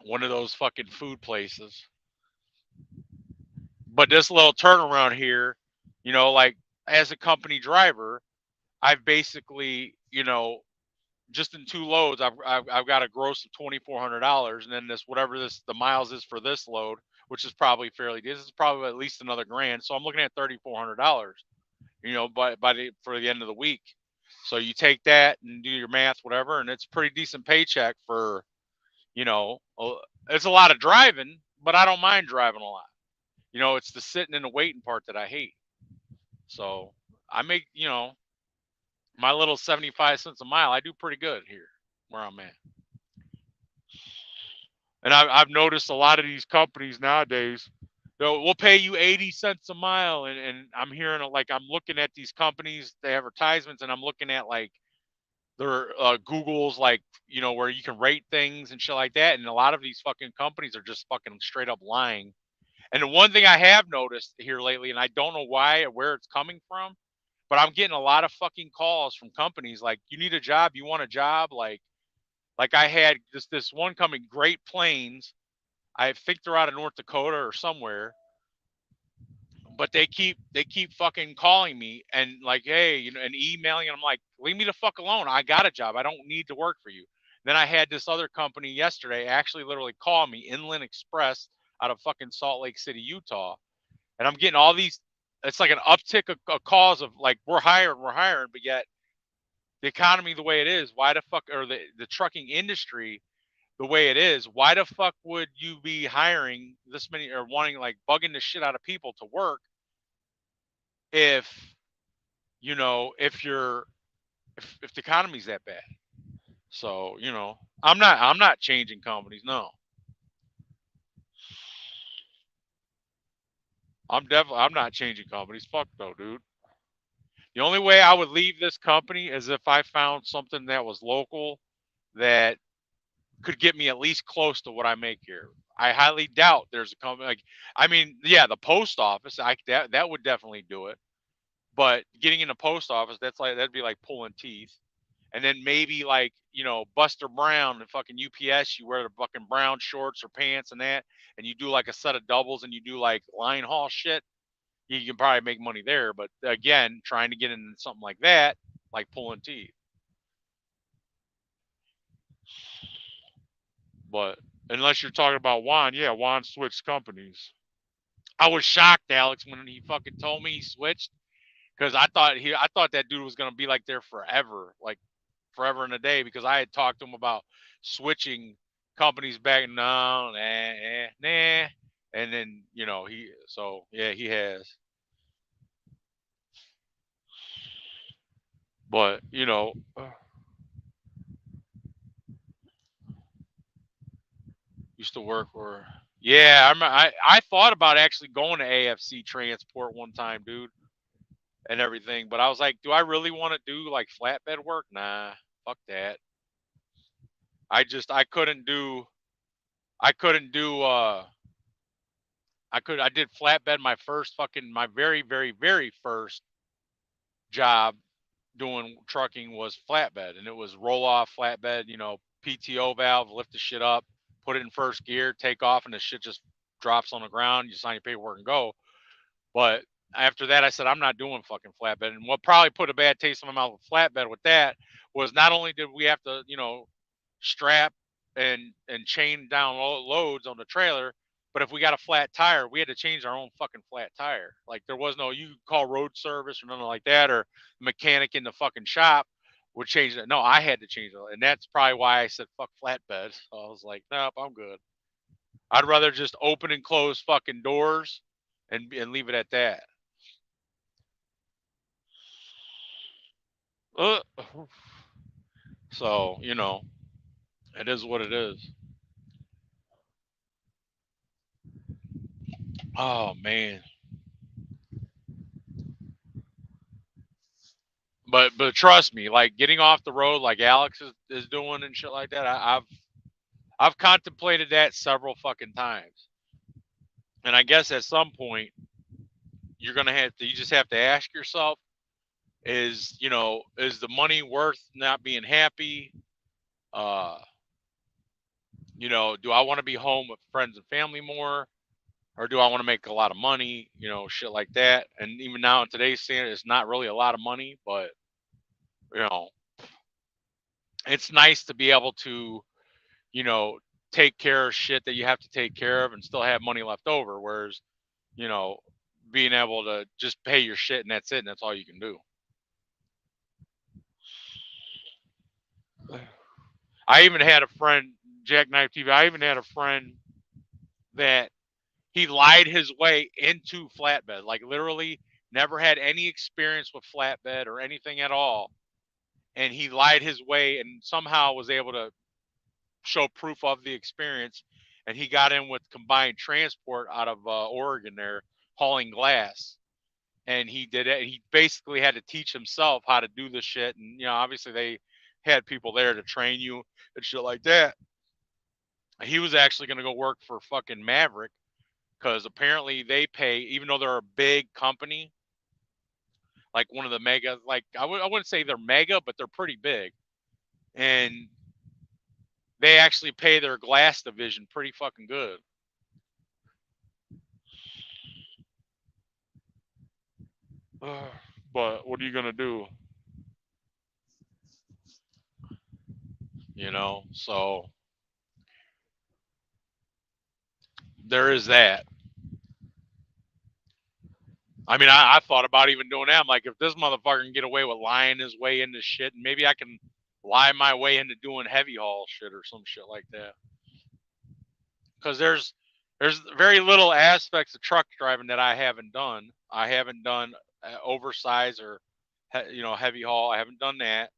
one of those fucking food places. But this little turnaround here, like as a company driver, I've basically, just in 2 loads, I've got a gross of $2,400, and then whatever the miles is for this load, which is probably this is probably at least another grand. So I'm looking at $3,400, for the end of the week. So you take that and do your math, whatever, and it's a pretty decent paycheck for, it's a lot of driving, but I don't mind driving a lot. It's the sitting and the waiting part that I hate. So I make, my little 75 cents a mile. I do pretty good here where I'm at. And I've noticed a lot of these companies nowadays, we'll pay you 80 cents a mile. And I'm hearing, like, I'm looking at these companies, the advertisements, and I'm looking at like their Google's, like, where you can rate things and shit like that. And a lot of these fucking companies are just fucking straight up lying. And the one thing I have noticed here lately, and I don't know why or where it's coming from, but I'm getting a lot of fucking calls from companies like, you need a job, you want a job, like I had this one company, Great Plains. I think they're out of North Dakota or somewhere, but they keep fucking calling me and like, hey, and emailing, and I'm like, leave me the fuck alone. I got a job. I don't need to work for you. Then I had this other company yesterday actually literally call me, Inland Express, out of fucking Salt Lake City, Utah. And I'm getting all these, it's like an uptick of calls of like, we're hiring, but yet the economy the way it is, why the fuck, or the trucking industry the way it is, why the fuck would you be hiring this many, or wanting, like, bugging the shit out of people to work if if the economy's that bad? So I'm not changing companies. No, I'm not changing companies. Fuck no, dude. The only way I would leave this company is if I found something that was local that could get me at least close to what I make here. I highly doubt there's a company like. I mean, yeah, the post office. That would definitely do it. But getting in the post office, that'd be like pulling teeth. And then maybe like Buster Brown and fucking UPS, you wear the fucking brown shorts or pants and that, and you do like a set of doubles and you do like line haul shit. You can probably make money there. But again, trying to get into something like that, like pulling teeth. But unless you're talking about Juan, yeah, Juan switched companies. I was shocked, Alex, when he fucking told me he switched because I thought that dude was gonna be like there forever, like forever and a day, because I had talked to him about switching companies back. No, nah. And then he has. But used to work for. Yeah, I thought about actually going to AFC Transport one time, dude, and everything. But I was like, do I really want to do like flatbed work? Nah, fuck that. I couldn't do. I couldn't do. I did flatbed my very very very first job doing trucking was flatbed, and it was roll off flatbed. PTO valve, lift the shit up, put it in first gear, take off, and the shit just drops on the ground. You sign your paperwork and go. But after that, I said I'm not doing fucking flatbed. And what probably put a bad taste in my mouth with flatbed with that was not only did we have to strap and chain down loads on the trailer, but if we got a flat tire, we had to change our own fucking flat tire. Like there was no, you call road service or nothing like that, or mechanic in the fucking shop would change it. No, I had to change it, and that's probably why I said fuck flatbed. So I was like, nope, I'm good. I'd rather just open and close fucking doors and leave it at that. Uh, so it is what it is. Oh man. But trust me, like getting off the road like Alex is doing and shit like that, I've contemplated that several fucking times. And I guess at some point you just have to ask yourself, is the money worth not being happy? Uh, do I want to be home with friends and family more? Or do I want to make a lot of money? Shit like that. And even now in today's standard, it's not really a lot of money, but you know, it's nice to be able to, you know, take care of shit that you have to take care of and still have money left over. Whereas, you know, being able to just pay your shit and that's it, and that's all you can do. I even had a friend, Jackknife TV. I even had a friend that he lied his way into flatbed. Like literally, never had any experience with flatbed or anything at all, and he lied his way and somehow was able to show proof of the experience. And he got in with combined transport out of Oregon there, hauling glass. And he did it. He basically had to teach himself how to do the shit. And obviously they had people there to train you and shit like that. He was actually going to go work for fucking Maverick because apparently they pay, even though they're a big company, like one of the mega, like I wouldn't say they're mega, but they're pretty big. And they actually pay their glass division pretty fucking good. But what are you gonna do? So there is that. I mean, I thought about even doing that. I'm like, if this motherfucker can get away with lying his way into shit, maybe I can lie my way into doing heavy haul shit or some shit like that. Because there's very little aspects of truck driving that I haven't done. I haven't done oversize or heavy haul. I haven't done that.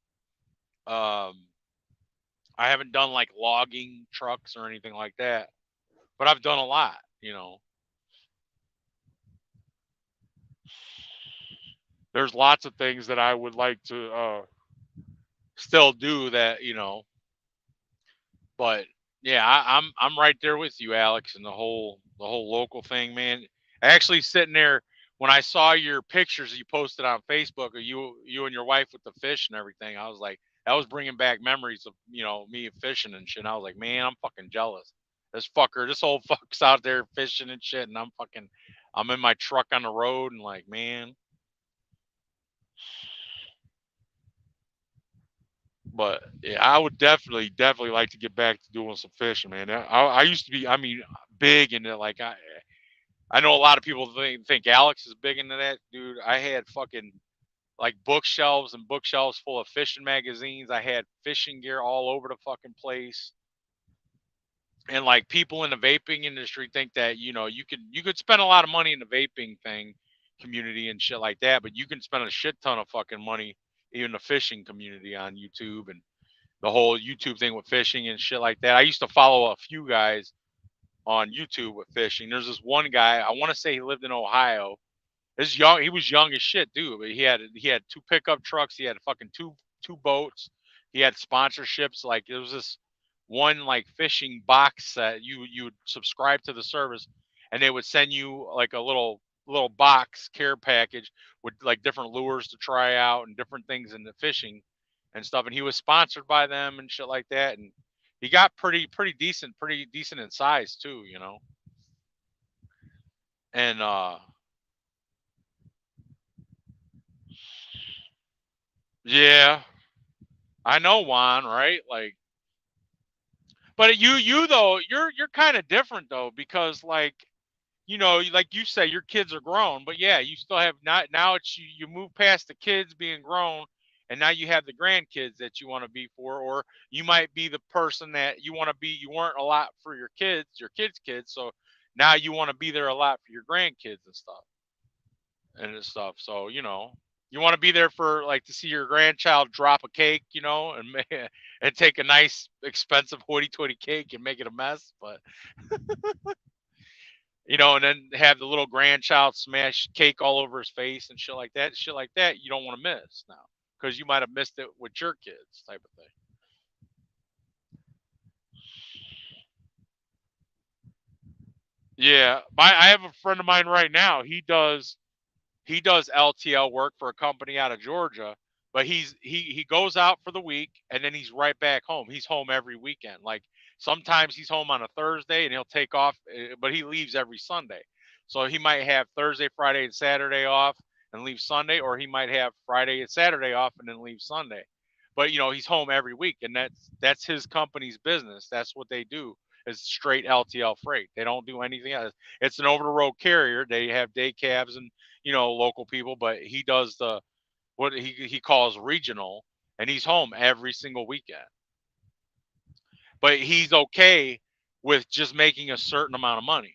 Um, I haven't done like logging trucks or anything like that, but I've done a lot. There's lots of things that I would like to still do that, but Yeah, I'm right there with you, Alex, and the whole local thing, man. Actually, sitting there when I saw your pictures you posted on Facebook of you and your wife with the fish and everything, I was like, that was bringing back memories of me fishing and shit. And I was like, man, I'm fucking jealous. This old fuck's out there fishing and shit, and I'm in my truck on the road and like, man. But yeah, I would definitely like to get back to doing some fishing, man. I used to be, I mean, big into like I know a lot of people think Alex is big into that, dude. I had fucking like bookshelves and bookshelves full of fishing magazines. I had fishing gear all over the fucking place. And like people in the vaping industry think that you could spend a lot of money in the vaping thing community and shit like that, but you can spend a shit ton of fucking money in the fishing community on YouTube and the whole YouTube thing with fishing and shit like that. I used to follow a few guys on YouTube with fishing. There's this one guy, I want to say he lived in Ohio. This young, he was young as shit, dude. But he had two pickup trucks. He had fucking two boats. He had sponsorships. Like there was this one like fishing box set. You would subscribe to the service, and they would send you like a little box care package with like different lures to try out and different things in the fishing and stuff. And he was sponsored by them and shit like that. And he got pretty decent in size too, you know. And yeah, I know Juan, right? Like, but you though, you're kind of different though because like like you say, your kids are grown, but yeah, you still have not now. It's you move past the kids being grown, and now you have the grandkids that you want to be for, or you might be the person that you want to be. You weren't a lot for your kids' kids, so now you want to be there a lot for your grandkids and stuff. So you want to be there for like to see your grandchild drop a cake, and take a nice expensive hoity-toity cake and make it a mess, but and then have the little grandchild smash cake all over his face and shit like that. Shit like that, you don't want to miss now because you might have missed it with your kids, type of thing. Yeah, I have a friend of mine right now. He does LTL work for a company out of Georgia, but he goes out for the week and then he's right back home. He's home every weekend. Like sometimes he's home on a Thursday and he'll take off, but he leaves every Sunday. So he might have Thursday, Friday, and Saturday off and leave Sunday, or he might have Friday and Saturday off and then leave Sunday. But he's home every week, and that's his company's business. That's what they do is straight LTL freight. They don't do anything else. It's an over the road carrier. They have day cabs and local people, but he does the what he calls regional, and he's home every single weekend. But he's okay with just making a certain amount of money.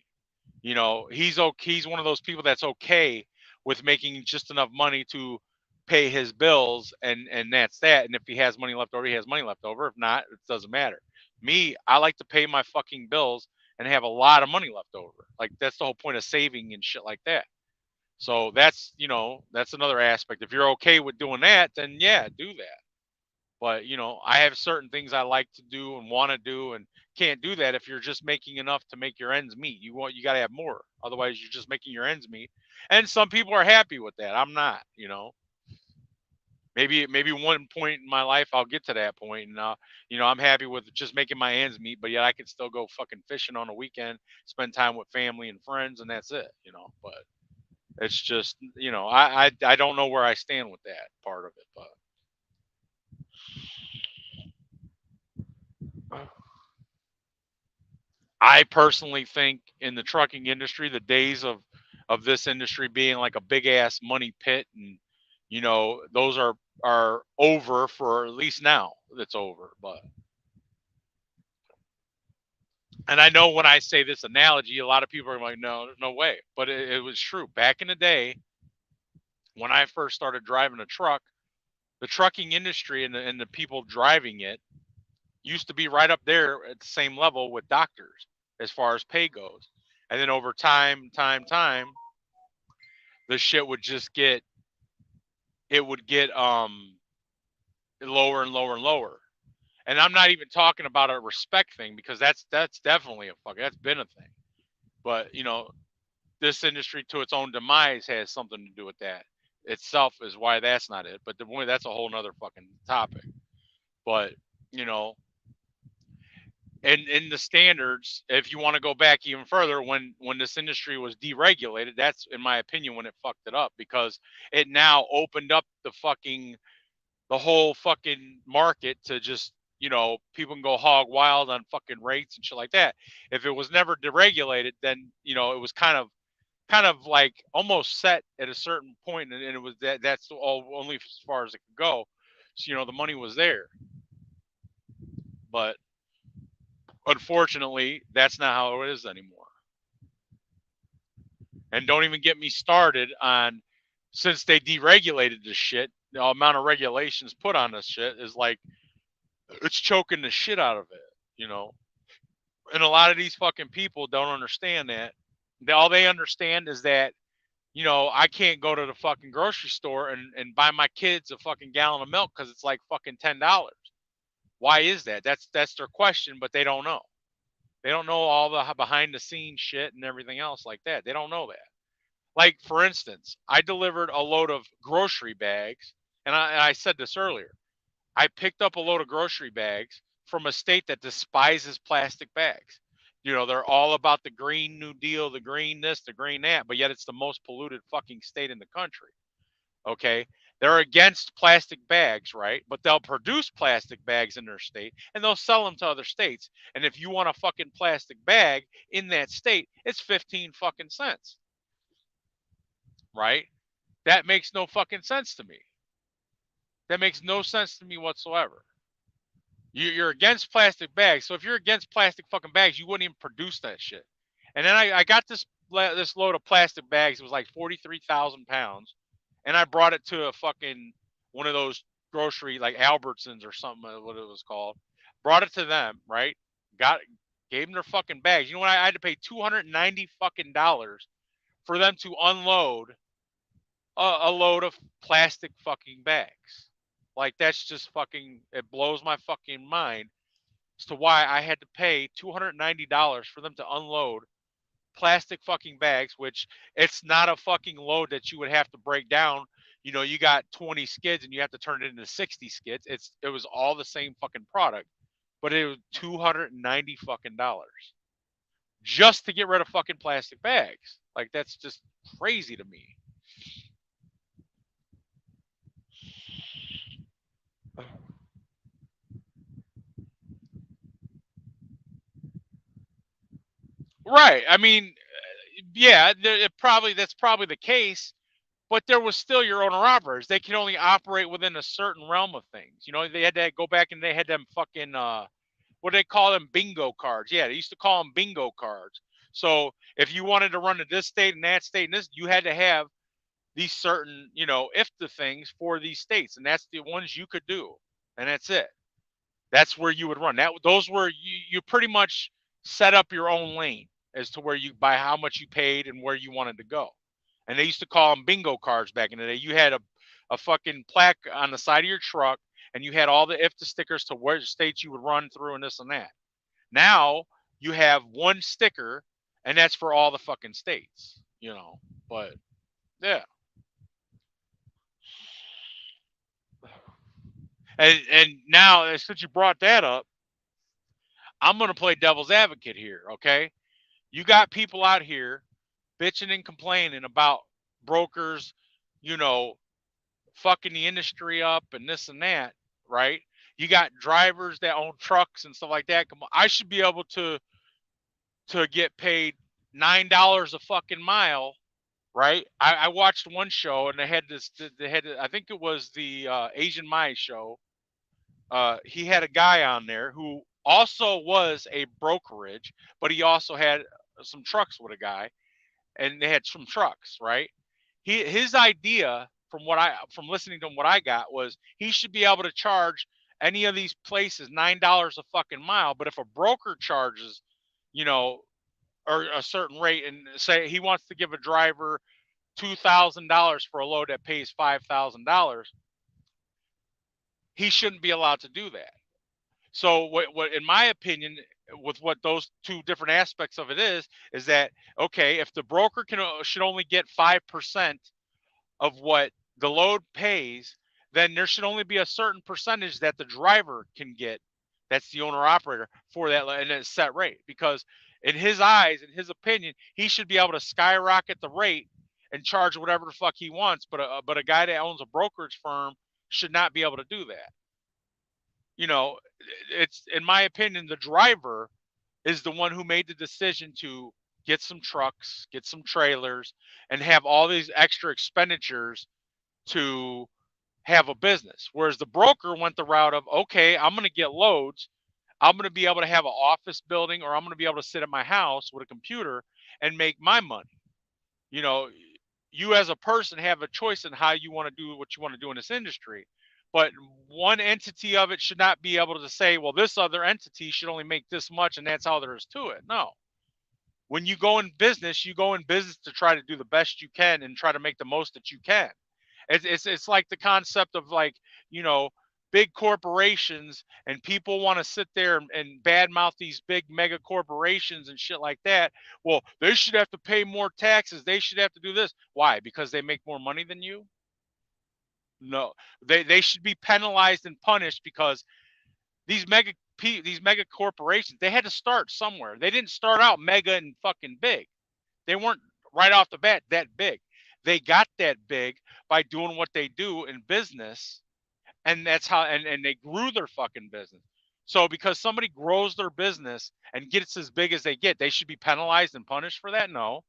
He's okay. He's one of those people that's okay with making just enough money to pay his bills, and that's that. And if he has money left over, he has money left over. If not, it doesn't matter. Me, I like to pay my fucking bills and have a lot of money left over. Like that's the whole point of saving and shit like that. So that's another aspect. If you're okay with doing that, then yeah, do that. But I have certain things I like to do and want to do, and can't do that if you're just making enough to make your ends meet. You got to have more. Otherwise, you're just making your ends meet. And some people are happy with that. I'm not. Maybe one point in my life I'll get to that point, and I'm happy with just making my ends meet. But yet I can still go fucking fishing on a weekend, spend time with family and friends, and that's it. But it's just, I don't know where I stand with that part of it, but I personally think in the trucking industry, the days of this industry being like a big ass money pit, and those are over for at least now. That's over, but and I know when I say this analogy, a lot of people are like, no, there's no way, but it was true back in the day when I first started driving a truck. The trucking industry and the people driving it used to be right up there at the same level with doctors as far as pay goes. And then over time, the shit would just get lower and lower and lower. And I'm not even talking about a respect thing, because that's definitely that's been a thing. But this industry to its own demise has something to do with that itself, is why that's not it. But that's a whole nother fucking topic. But you know, and in the standards, if you want to go back even further, when this industry was deregulated, that's in my opinion when it fucked it up, because it now opened up the whole fucking market to just, people can go hog wild on fucking rates and shit like that. If it was never deregulated, then it was kind of like almost set at a certain point, and it was that's all only as far as it could go. So the money was there, but unfortunately, that's not how it is anymore. And don't even get me started on, since they deregulated this shit, the amount of regulations put on this shit is like, it's choking the shit out of it. And a lot of these fucking people don't understand that. All they understand is that, I can't go to the fucking grocery store and buy my kids a fucking gallon of milk because it's like fucking $10. Why is that? That's their question, but they don't know. They don't know all the behind the scenes shit and everything else like that. They don't know that. Like, for instance, I delivered a load of grocery bags, and I said this earlier. I picked up a load of grocery bags from a state that despises plastic bags. They're all about the Green New Deal, the green this, the green that, but yet it's the most polluted fucking state in the country. Okay? They're against plastic bags, right? But they'll produce plastic bags in their state and they'll sell them to other states. And if you want a fucking plastic bag in that state, it's 15 fucking cents. Right? That makes no fucking sense to me. That makes no sense to me whatsoever. You're against plastic bags. So if you're against plastic fucking bags, you wouldn't even produce that shit. And then I got this load of plastic bags. It was like 43,000 pounds. And I brought it to a fucking one of those grocery, like Albertsons or something, what it was called. Brought it to them, right? Gave them their fucking bags. You know what? I had to pay $290 fucking dollars for them to unload a load of plastic fucking bags. Like, that's just fucking, it blows my fucking mind as to why I had to pay $290 for them to unload plastic fucking bags, which it's not a fucking load that you would have to break down. You got 20 skids and you have to turn it into 60 skids. It was all the same fucking product, but it was $290 fucking dollars just to get rid of fucking plastic bags. Like, that's just crazy to me. Right. I mean, yeah, that's probably the case, but there was still your owner operators. They can only operate within a certain realm of things. They had to go back and they had them fucking what do they call them? Bingo cards. Yeah, they used to call them bingo cards. So if you wanted to run to this state and that state and this, you had to have these certain, IFTA things for these states, and that's the ones you could do, and that's it. That's where you would run. Those were you pretty much set up your own lane as to where you by how much you paid and where you wanted to go. And they used to call them bingo cards back in the day. You had a fucking plaque on the side of your truck, and you had all the IFTA stickers to where states you would run through and this and that. Now you have one sticker, and that's for all the fucking states. But yeah. And now, since you brought that up, I'm going to play devil's advocate here, okay? You got people out here bitching and complaining about brokers, you know, fucking the industry up and this and that, right? You got drivers that own trucks and stuff like that. Come on, I should be able to get paid $9 a fucking mile, right? I watched one show and they had this. They had, I think it was the Asian Mai show. He had a guy on there who also was a brokerage, but he also had some trucks with a guy, and they had some trucks, right? His idea, from listening to what I got, was he should be able to charge any of these places $9 a fucking mile, but if a broker charges, you know, or a certain rate, and say he wants to give a driver $2,000 for a load that pays $5,000, he shouldn't be allowed to do that. So what in my opinion, with what those two different aspects of it is that okay, if the broker should only get 5% of what the load pays, then there should only be a certain percentage that the driver can get. That's the owner operator for that and a set rate. Because in his eyes, in his opinion, he should be able to skyrocket the rate and charge whatever the fuck he wants. But a guy that owns a brokerage firm should not be able to do that. You know, it's in my opinion, the driver is the one who made the decision to get some trucks, get some trailers, and have all these extra expenditures to have a business. Whereas the broker went the route of, okay, I'm going to get loads. I'm going to be able to have an office building, or I'm going to be able to sit at my house with a computer and make my money. You know, you as a person have a choice in how you want to do what you want to do in this industry. But one entity of it should not be able to say, well, this other entity should only make this much and that's all there is to it. No. When you go in business, you go in business to try to do the best you can and try to make the most that you can. It's like the concept of, like, you know, big corporations, and people want to sit there and badmouth these big mega corporations and shit like that. Well, they should have to pay more taxes. They should have to do this. Why? Because they make more money than you? No, they should be penalized and punished because these mega corporations, they had to start somewhere. They didn't start out mega and fucking big. They weren't right off the bat that big. They got that big by doing what they do in business, and that's how and they grew their fucking business. So because somebody grows their business and gets as big as they should be penalized and punished for that? No.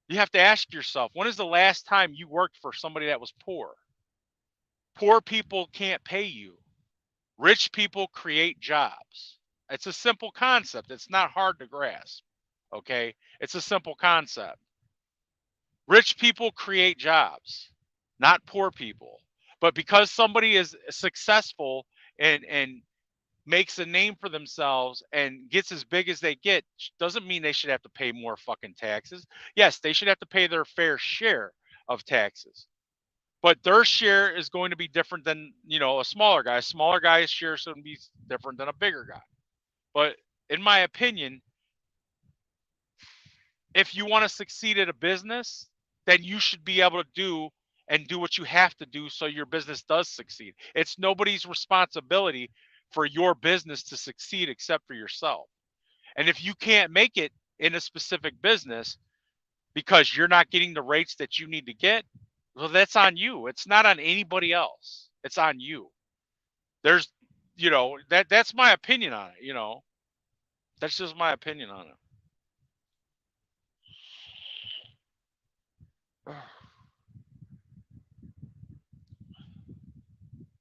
You have to ask yourself, when is the last time you worked for somebody that was poor? Poor people can't pay you. Rich people create jobs. It's a simple concept. It's not hard to grasp. Okay? It's a simple concept. Rich people create jobs, not poor people. But because somebody is successful and makes a name for themselves and gets as big as they get, doesn't mean they should have to pay more fucking taxes. Yes, they should have to pay their fair share of taxes. But their share is going to be different than, you know, a smaller guy. A smaller guy's share is going to be different than a bigger guy. But in my opinion, if you want to succeed at a business, then you should be able to do what you have to do so your business does succeed. It's nobody's responsibility for your business to succeed except for yourself. And if you can't make it in a specific business because you're not getting the rates that you need to get, well, that's on you. It's not on anybody else. It's on you. There's, you know, that's my opinion on it, you know. That's just my opinion on it.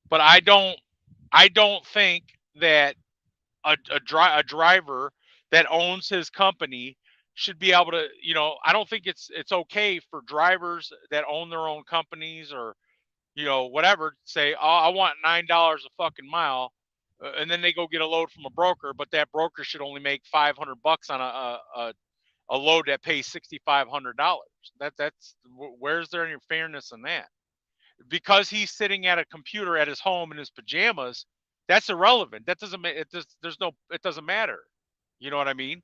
But I don't think that a driver that owns his company should be able to, you know, I don't think it's okay for drivers that own their own companies or, you know, whatever, say, oh, I want $9 a fucking mile, and then they go get a load from a broker, but that broker should only make $500 on a load that pays $6,500. That's where's there any fairness in that? Because he's sitting at a computer at his home in his pajamas, that's irrelevant. That doesn't make it. Just there's no. It doesn't matter. You know what I mean?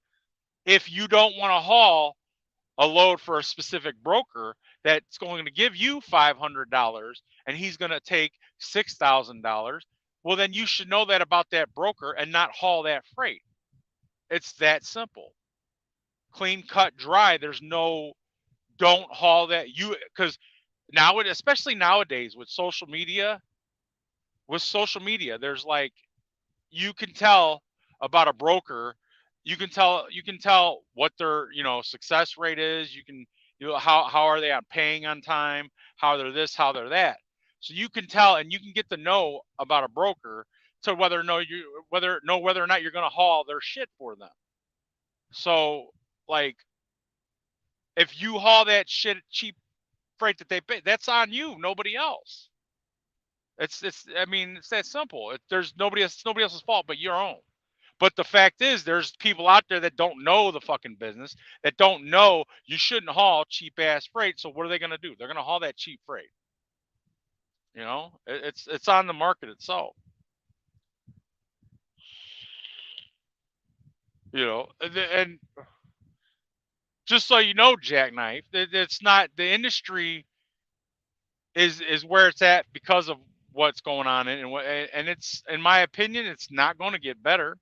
If you don't want to haul a load for a specific broker that's going to give you $500 and he's going to take $6,000, well, then you should know that about that broker and not haul that freight. It's that simple. Clean cut, dry. There's no don't haul that you because now, especially nowadays with social media, there's like you can tell about a broker. You can tell what their, you know, success rate is. You can, you know, how are they on paying on time, how they're this, how they're that. So you can tell and you can get to know about a broker to whether or not you're going to haul their shit for them. So, like, if you haul that shit cheap freight that they pay, that's on you, nobody else. It's I mean, it's that simple. There's nobody else's fault but your own. But the fact is, there's people out there that don't know the fucking business, that don't know you shouldn't haul cheap ass freight. So what are they gonna do? They're gonna haul that cheap freight. You know, it's on the market itself. And just so you know, Jackknife, it's not the industry is where it's at because of what's going on, and it's, in my opinion, it's not going to get better.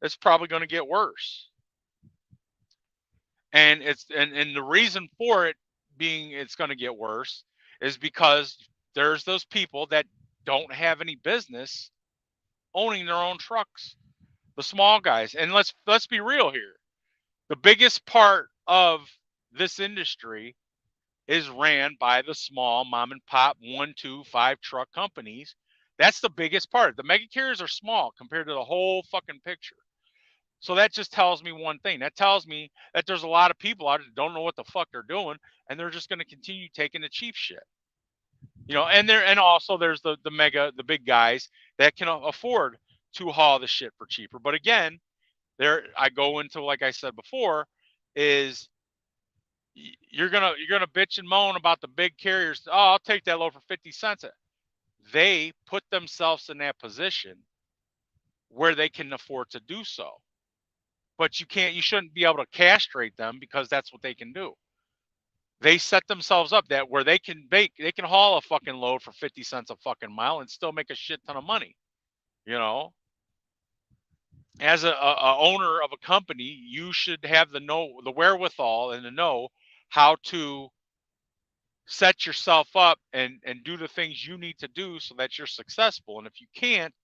It's probably going to get worse. And and the reason for it being it's going to get worse is because there's those people that don't have any business owning their own trucks, the small guys. And let's be real here. The biggest part of this industry is ran by the small mom and pop 1, 2, 5 truck companies. That's the biggest part. The mega carriers are small compared to the whole fucking picture. So that just tells me one thing. That tells me that there's a lot of people out there that don't know what the fuck they're doing, and they're just going to continue taking the cheap shit. And also there's the big guys that can afford to haul the shit for cheaper. But again, there I go into, like I said before, is you're gonna bitch and moan about the big carriers. Oh, I'll take that load for 50 cents. They put themselves in that position where they can afford to do so. But you shouldn't be able to castrate them because that's what they can do. They set themselves up that where they can haul a fucking load for 50 cents a fucking mile and still make a shit ton of money. You know, as a owner of a company, you should have the wherewithal and to know how to set yourself up and do the things you need to do so that you're successful. And if you can't,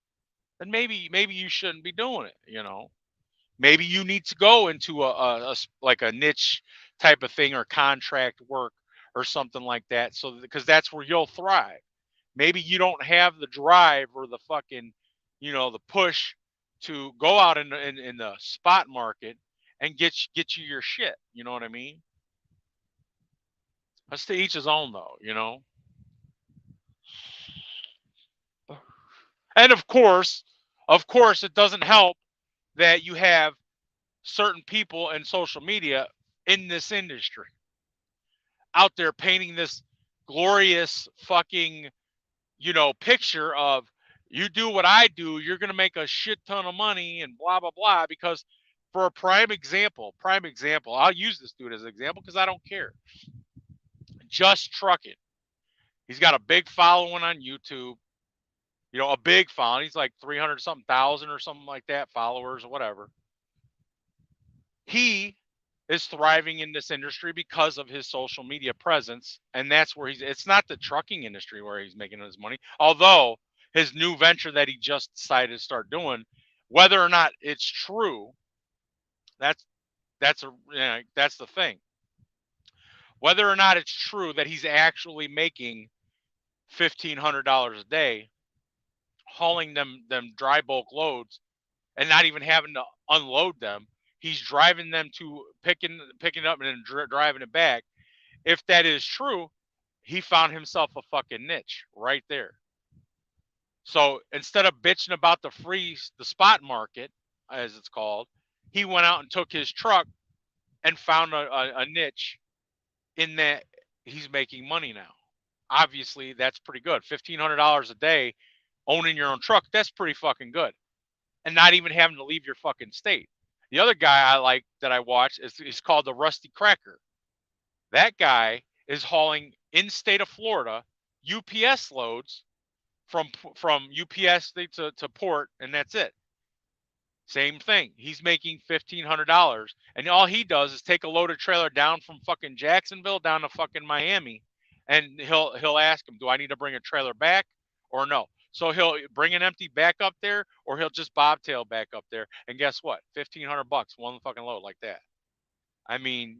then maybe you shouldn't be doing it. Maybe you need to go into like a niche type of thing or contract work or something like that, so because that's where you'll thrive. Maybe you don't have the drive or the fucking the push to go out in the spot market and get you your shit. You know what I mean? That's to each his own, though. And of course it doesn't help that you have certain people in social media in this industry out there painting this glorious fucking picture of, you do what I do, you're going to make a shit ton of money and blah blah blah. Because for a prime example, I'll use this dude as an example because I don't care. Just Trucking, he's got a big following on YouTube. A big following. He's like 300 something thousand or something like that followers or whatever. He is thriving in this industry because of his social media presence, and that's where it's not the trucking industry where he's making his money. Although his new venture that he just decided to start doing, whether or not it's true, that's that's the thing. Whether or not it's true that he's actually making $1,500 a day hauling them dry bulk loads and not even having to unload them. He's driving them to picking it up and then driving it back. If that is true, he found himself a fucking niche right there. So instead of bitching about the spot market, as it's called, he went out and took his truck and found a niche in that he's making money now. Obviously, that's pretty good. $1,500 a day owning your own truck, that's pretty fucking good. And not even having to leave your fucking state. The other guy I like that I watch is called the Rusty Cracker. That guy is hauling in state of Florida UPS loads from UPS to port, and that's it. Same thing. He's making $1,500, and all he does is take a loaded trailer down from fucking Jacksonville down to fucking Miami, and he'll ask him, "Do I need to bring a trailer back or no?" So he'll bring an empty back up there, or he'll just bobtail back up there. And guess what? $1,500, one fucking load like that. I mean,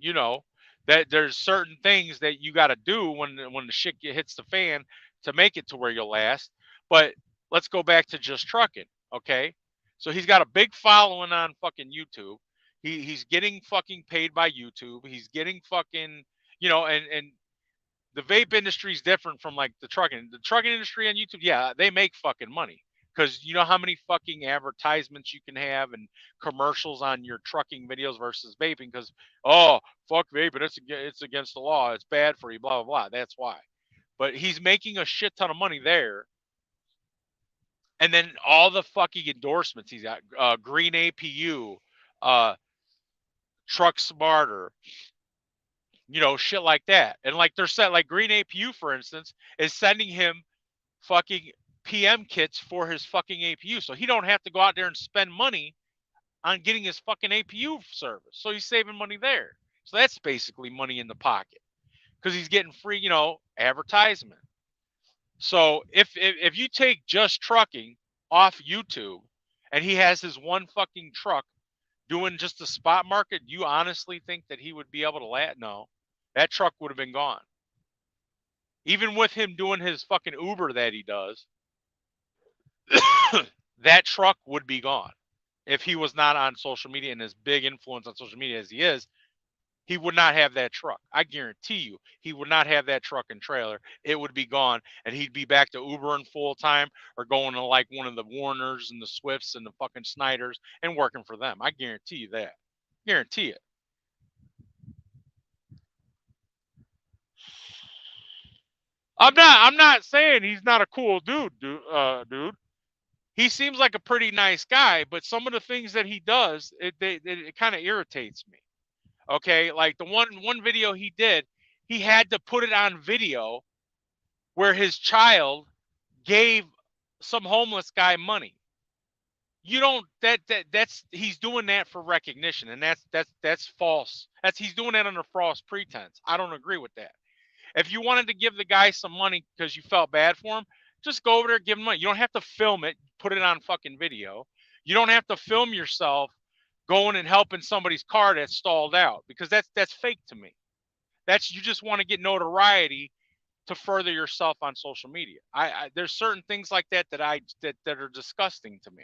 that there's certain things that you got to do when the shit hits the fan to make it to where you'll last. But let's go back to Just Trucking, okay? So he's got a big following on fucking YouTube. He's getting fucking paid by YouTube. He's getting fucking, and the vape industry is different from like the trucking. The trucking industry on YouTube, yeah, they make fucking money because you know how many fucking advertisements you can have and commercials on your trucking videos versus vaping. Because fuck vaping, it's against the law, it's bad for you, blah blah blah. That's why. But he's making a shit ton of money there. And then all the fucking endorsements he's got, Green APU, Truck Smarter, you know, shit like that. And like they're set, like Green APU, for instance, is sending him fucking PM kits for his fucking APU. So he don't have to go out there and spend money on getting his fucking APU service. So he's saving money there. So that's basically money in the pocket because he's getting free, you know, advertisement. So if you take Just Trucking off YouTube and he has his one fucking truck doing just the spot market, you honestly think that he would be able to land? No, that truck would have been gone. Even with him doing his fucking Uber that he does, that truck would be gone. If he was not on social media and as big influence on social media as he is, he would not have that truck. I guarantee you, he would not have that truck and trailer. It would be gone, and he'd be back to Ubering full time or going to like one of the Warners and the Swifts and the fucking Snyders and working for them. I guarantee you that. Guarantee it. I'm not saying he's not a cool dude. He seems like a pretty nice guy, but some of the things that he does, it kind of irritates me. Okay, like the one video he did, he had to put it on video where his child gave some homeless guy money. You don't that's he's doing that for recognition, and that's false. That's he's doing that under false pretense. I don't agree with that. If you wanted to give the guy some money because you felt bad for him, just go over there, give him money. You don't have to film it, put it on fucking video. You don't have to film yourself going and helping somebody's car that's stalled out, because that's fake to me. That's, you just want to get notoriety to further yourself on social media. I there's certain things like that that are disgusting to me.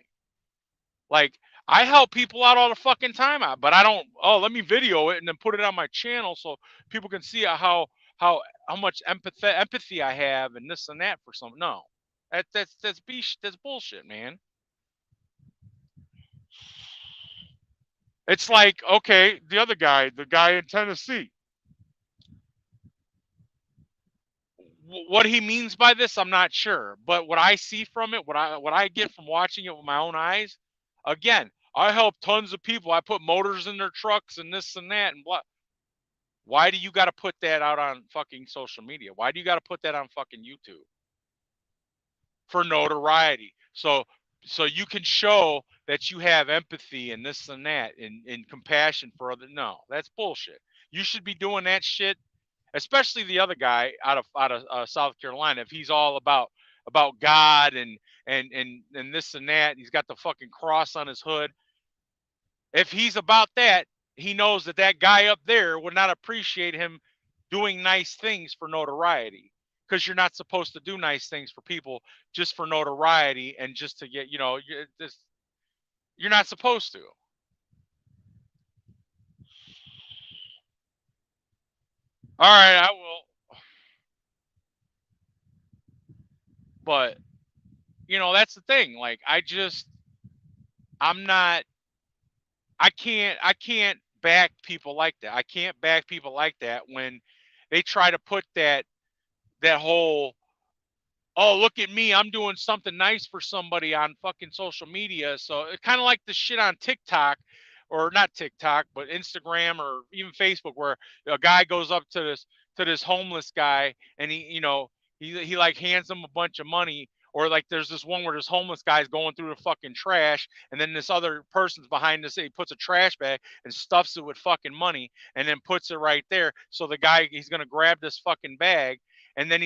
Like, I help people out all the fucking time out, but I don't. Oh, let me video it and then put it on my channel so people can see how how much empathy I have and this and that for some. No, that's bullshit, man. It's like, okay, the other guy, the guy in Tennessee, what he means by this, I'm not sure. But what I see from it, what I get from watching it with my own eyes, again, I help tons of people. I put motors in their trucks and this and that and blah. Why do you got to put that out on fucking social media? Why do you got to put that on fucking YouTube? For notoriety. So you can show that you have empathy and this and that and compassion for other. No, that's bullshit. You should be doing that shit, especially the other guy out of South Carolina. If he's all about God and this and that, he's got the fucking cross on his hood. If he's about that, he knows that that guy up there would not appreciate him doing nice things for notoriety, because you're not supposed to do nice things for people just for notoriety and just to get, you know, you're not supposed to. All right, I will. But, you know, that's the thing. Like, I'm not, I can't back people like that. I can't back people like that when they try to put that whole, oh, look at me, I'm doing something nice for somebody on fucking social media. So it's kind of like the shit on TikTok, or not TikTok, but Instagram or even Facebook, where a guy goes up to this homeless guy and he, you know, he like hands him a bunch of money. Or like there's this one where this homeless guy's going through the fucking trash, and then this other person's behind this. He puts a trash bag and stuffs it with fucking money, and then puts it right there. So the guy, he's gonna grab this fucking bag, and then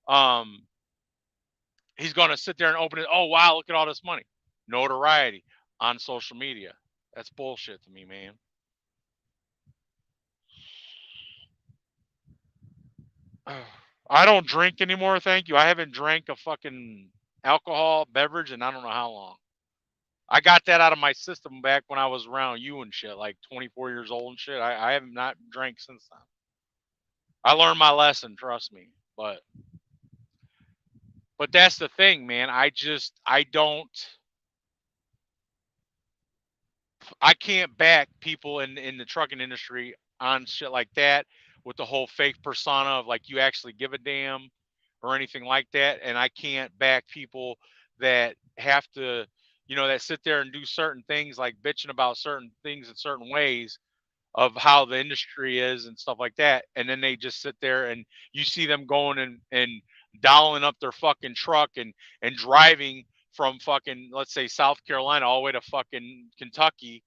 um he's going to sit there and open it. Oh, wow, look at all this money. Notoriety on social media. That's bullshit to me, man. I don't drink anymore, thank you. I haven't drank a fucking alcohol beverage in I don't know how long. I got that out of my system back when I was around you and shit, like 24 years old and shit. I have not drank since then. I learned my lesson, trust me. But that's the thing, man. I can't back people in the trucking industry on shit like that, with the whole fake persona of like you actually give a damn or anything like that. And I can't back people that have to that sit there and do certain things, like bitching about certain things in certain ways of how the industry is and stuff like that. And then they just sit there and you see them going and dialing up their fucking truck and driving from fucking, let's say, South Carolina all the way to fucking Kentucky.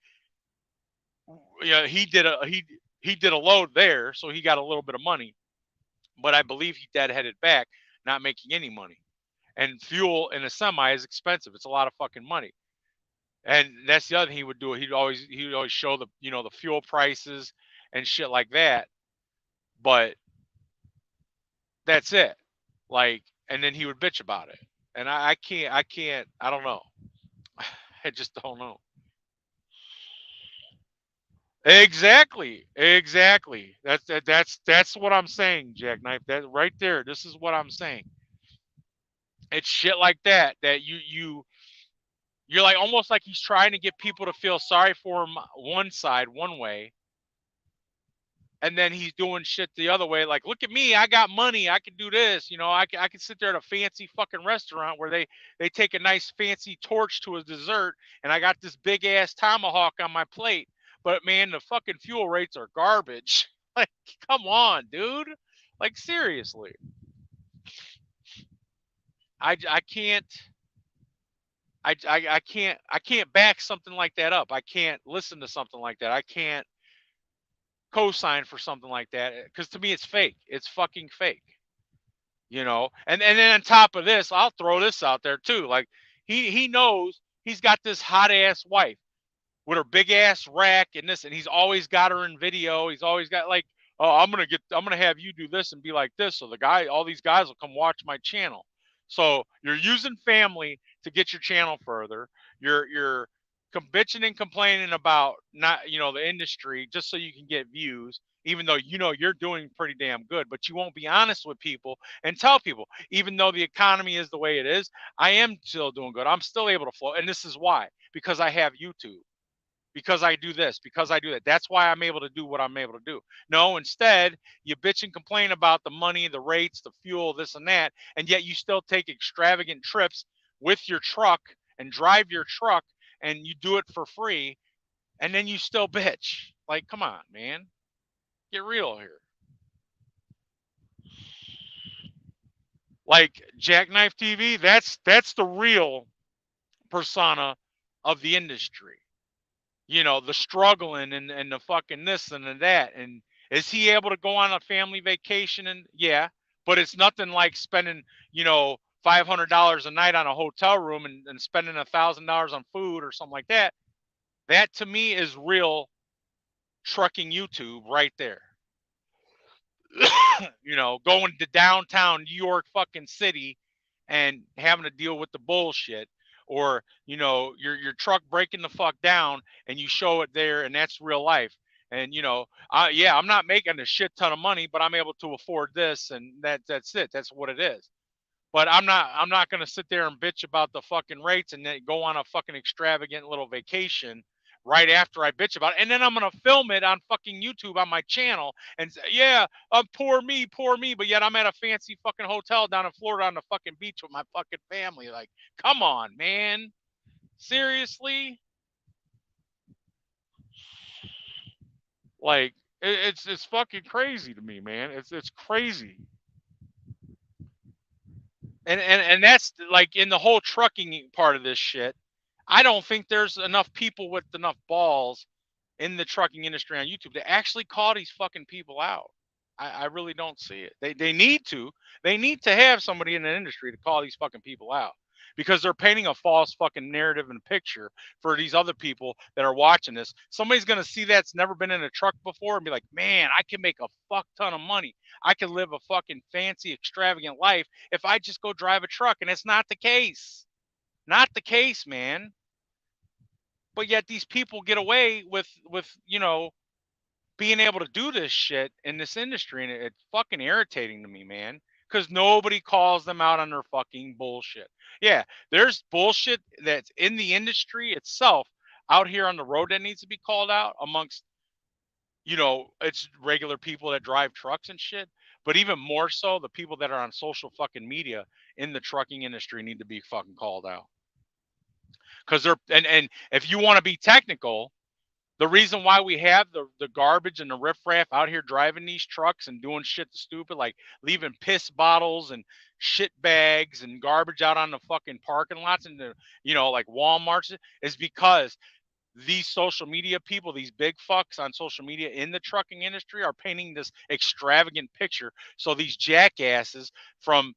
Yeah, he did a load there, so he got a little bit of money. But I believe he deadheaded back, not making any money. And fuel in a semi is expensive. It's a lot of fucking money. And that's the other thing he would do. He would always show the the fuel prices and shit like that. But that's it. Like, and then he would bitch about it. And I don't know. I just don't know. Exactly. That's what I'm saying, Jackknife. That right there. This is what I'm saying. It's shit like that that you're like, almost like he's trying to get people to feel sorry for him one side one way, and then he's doing shit the other way. Like, look at me, I got money, I can do this. I can sit there at a fancy fucking restaurant where they take a nice fancy torch to a dessert, and I got this big ass tomahawk on my plate. But man, the fucking fuel rates are garbage. Like, come on, dude. Like, seriously. I can't. I can't back something like that up. I can't listen to something like that. I can't co-sign for something like that because to me it's fake. It's fucking fake. And then on top of this, I'll throw this out there too. Like, he knows he's got this hot ass wife with her big ass rack and this, and he's always got her in video. He's always got, like, oh, I'm gonna have you do this and be like this, so all these guys will come watch my channel. So you're using family to get your channel further. You're bitching and complaining about not the industry just so you can get views, even though you're doing pretty damn good. But you won't be honest with people and tell people, even though the economy is the way it is, I am still doing good. I'm still able to flow, and this is why, because I have YouTube, because I do this, because I do that. That's why I'm able to do what I'm able to do. No, instead, you bitch and complain about the money, the rates, the fuel, this and that, and yet you still take extravagant trips with your truck and drive your truck, and you do it for free, and then you still bitch. Like, come on, man. Get real here. Like, Jackknife TV, that's the real persona of the industry. The struggling and the fucking this and the that. And is he able to go on a family vacation? And yeah, but it's nothing like spending, $500 a night on a hotel room and spending $1,000 on food or something like that. That to me is real trucking YouTube right there. Going to downtown New York fucking city and having to deal with the bullshit, or your truck breaking the fuck down and you show it there, and that's real life. And yeah, I'm not making a shit ton of money, but I'm able to afford this, and that's it. That's what it is. But I'm not going to sit there and bitch about the fucking rates and then go on a fucking extravagant little vacation right after I bitch about it. And then I'm going to film it on fucking YouTube on my channel and say, yeah, poor me, poor me. But yet I'm at a fancy fucking hotel down in Florida on the fucking beach with my fucking family. Like, come on, man. Seriously? Like, it's fucking crazy to me, man. It's crazy. And that's like, in the whole trucking part of this shit, I don't think there's enough people with enough balls in the trucking industry on YouTube to actually call these fucking people out. I really don't see it. They need to. They need to have somebody in the industry to call these fucking people out, because they're painting a false fucking narrative and picture for these other people that are watching this. Somebody's gonna see that's never been in a truck before and be like, man, I can make a fuck ton of money. I can live a fucking fancy, extravagant life if I just go drive a truck. And it's not the case. Not the case, man. But yet these people get away with being able to do this shit in this industry, and it's fucking irritating to me, man, because nobody calls them out on their fucking bullshit. Yeah, there's bullshit that's in the industry itself out here on the road that needs to be called out amongst it's regular people that drive trucks and shit. But even more so, the people that are on social fucking media in the trucking industry need to be fucking called out. because they're and if you want to be technical, the reason why we have the garbage and the riffraff out here driving these trucks and doing shit stupid, like leaving piss bottles and shit bags and garbage out on the fucking parking lots and the, like Walmarts, is because these social media people, these big fucks on social media in the trucking industry, are painting this extravagant picture. So these jackasses from,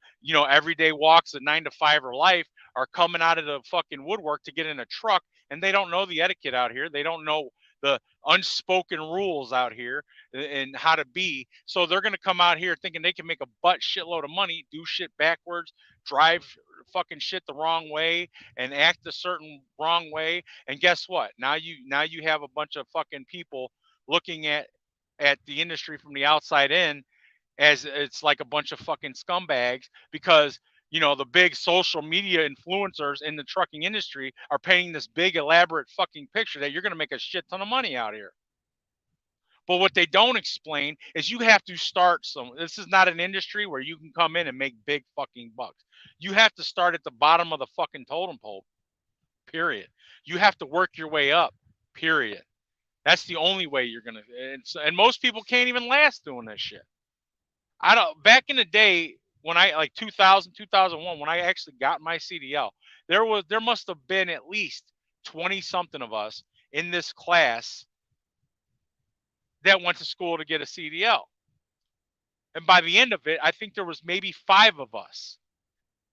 everyday walks of 9 to 5 or life are coming out of the fucking woodwork to get in a truck, and they don't know the etiquette out here. They don't know the unspoken rules out here and how to be. So they're going to come out here thinking they can make a butt shitload of money, do shit backwards, drive fucking shit the wrong way, and act a certain wrong way. And guess what? Now you have a bunch of fucking people looking at the industry from the outside in as it's like a bunch of fucking scumbags, because the big social media influencers in the trucking industry are painting this big elaborate fucking picture that you're going to make a shit ton of money out here. But what they don't explain is you have to start this is not an industry where you can come in and make big fucking bucks. You have to start at the bottom of the fucking totem pole, period. You have to work your way up, period. That's the only way you're going to, and most people can't even last doing this shit. Back in the day when I, like 2000, 2001, when I actually got my CDL, there must have been at least 20 something of us in this class that went to school to get a CDL. And by the end of it, I think there was maybe 5 of us.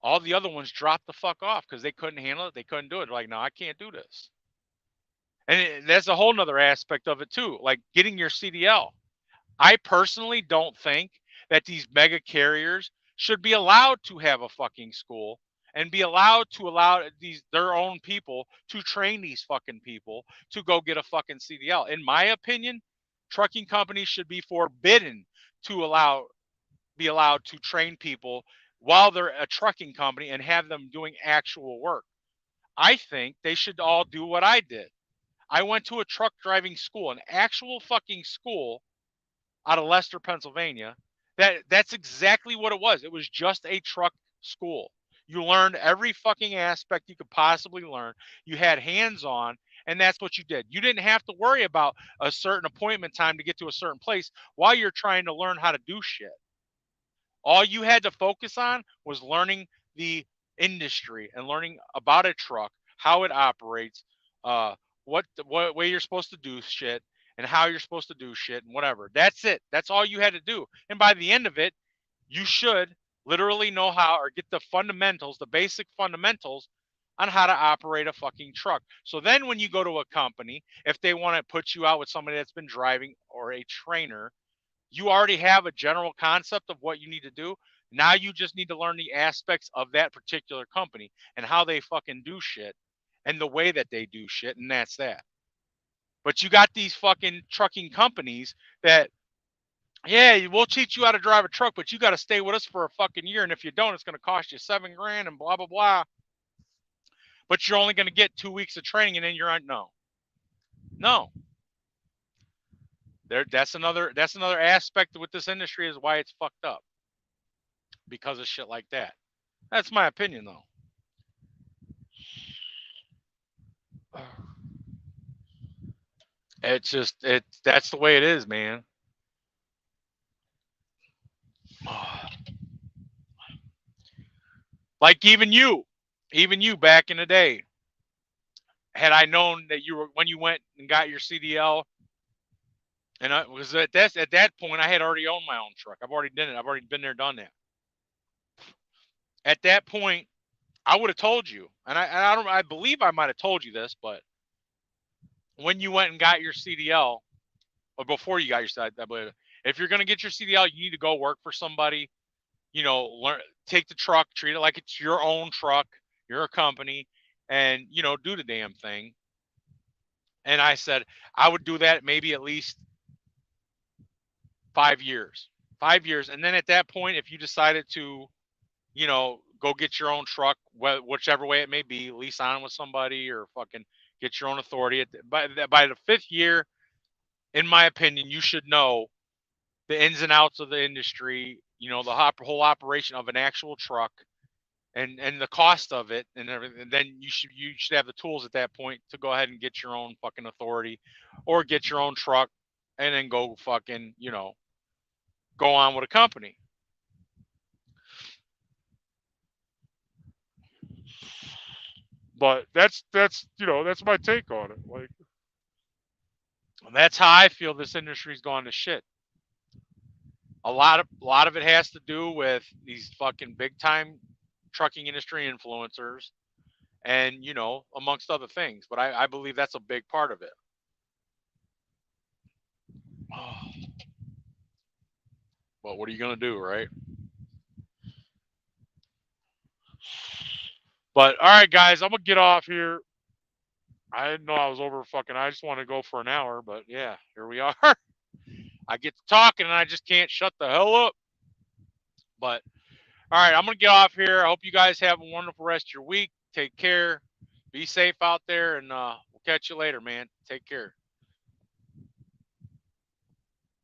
All the other ones dropped the fuck off because they couldn't handle it. They couldn't do it. They're like, no, I can't do this. And that's a whole nother aspect of it too, like getting your CDL. I personally don't think that these mega carriers should be allowed to have a fucking school and be allowed to allow their own people to train these fucking people to go get a fucking CDL. In my opinion, trucking companies should be forbidden to be allowed to train people while they're a trucking company and have them doing actual work. I think they should all do what I did. I went to a truck driving school, an actual fucking school out of Leicester, Pennsylvania. That's exactly what it was. It was just a truck school. You learned every fucking aspect you could possibly learn. You had hands-on, and that's what you did. You didn't have to worry about a certain appointment time to get to a certain place while you're trying to learn how to do shit. All you had to focus on was learning the industry and learning about a truck, how it operates, what way you're supposed to do shit, and how you're supposed to do shit, and whatever. That's it. That's all you had to do. And by the end of it, you should literally know how, or get the fundamentals, the basic fundamentals on how to operate a fucking truck. So then when you go to a company, if they want to put you out with somebody that's been driving or a trainer, you already have a general concept of what you need to do. Now you just need to learn the aspects of that particular company and how they fucking do shit and the way that they do shit, and that's that. But you got these fucking trucking companies that, yeah, we'll teach you how to drive a truck, but you got to stay with us for a fucking year, and if you don't, it's going to cost you $7,000 and blah blah blah. But you're only going to get 2 weeks of training, and then you're on. No. That's another aspect with this industry is why it's fucked up, because of shit like that. That's my opinion, though. It's just that's the way it is, man. Like even you back in the day, had I known that you were, when you went and got your CDL, and I was at that point I had already owned my own truck. I've already done it. I've already been there, done that. At that point, I would have told you, and I believe I might have told you this, but when you went and got your CDL, or before you got your CDL, if you're gonna get your CDL, you need to go work for somebody. Learn, take the truck, treat it like it's your own truck, you're a company, and do the damn thing. And I said I would do that maybe at least 5 years. 5 years. And then at that point, if you decided to, go get your own truck, whichever way it may be, lease on with somebody or fucking get your own authority. By the 5th year, in my opinion, you should know the ins and outs of the industry, the whole operation of an actual truck, and the cost of it and everything, then you should have the tools at that point to go ahead and get your own fucking authority, or get your own truck, and then go fucking go on with a company. But that's that's my take on it. Like, And that's how I feel this industry's gone to shit. A lot of it has to do with these fucking big time trucking industry influencers, and amongst other things. But I believe that's a big part of it. But what are you gonna do, right? but all right, guys, I'm gonna get off here. I didn't know I was over fucking. I just want to go for an hour, but yeah, here we are. I get to talking and I just can't shut the hell up. But all right, I'm gonna get off here. I hope you guys have a wonderful rest of your week. Take care. Be safe out there, and we'll catch you later, man. Take care.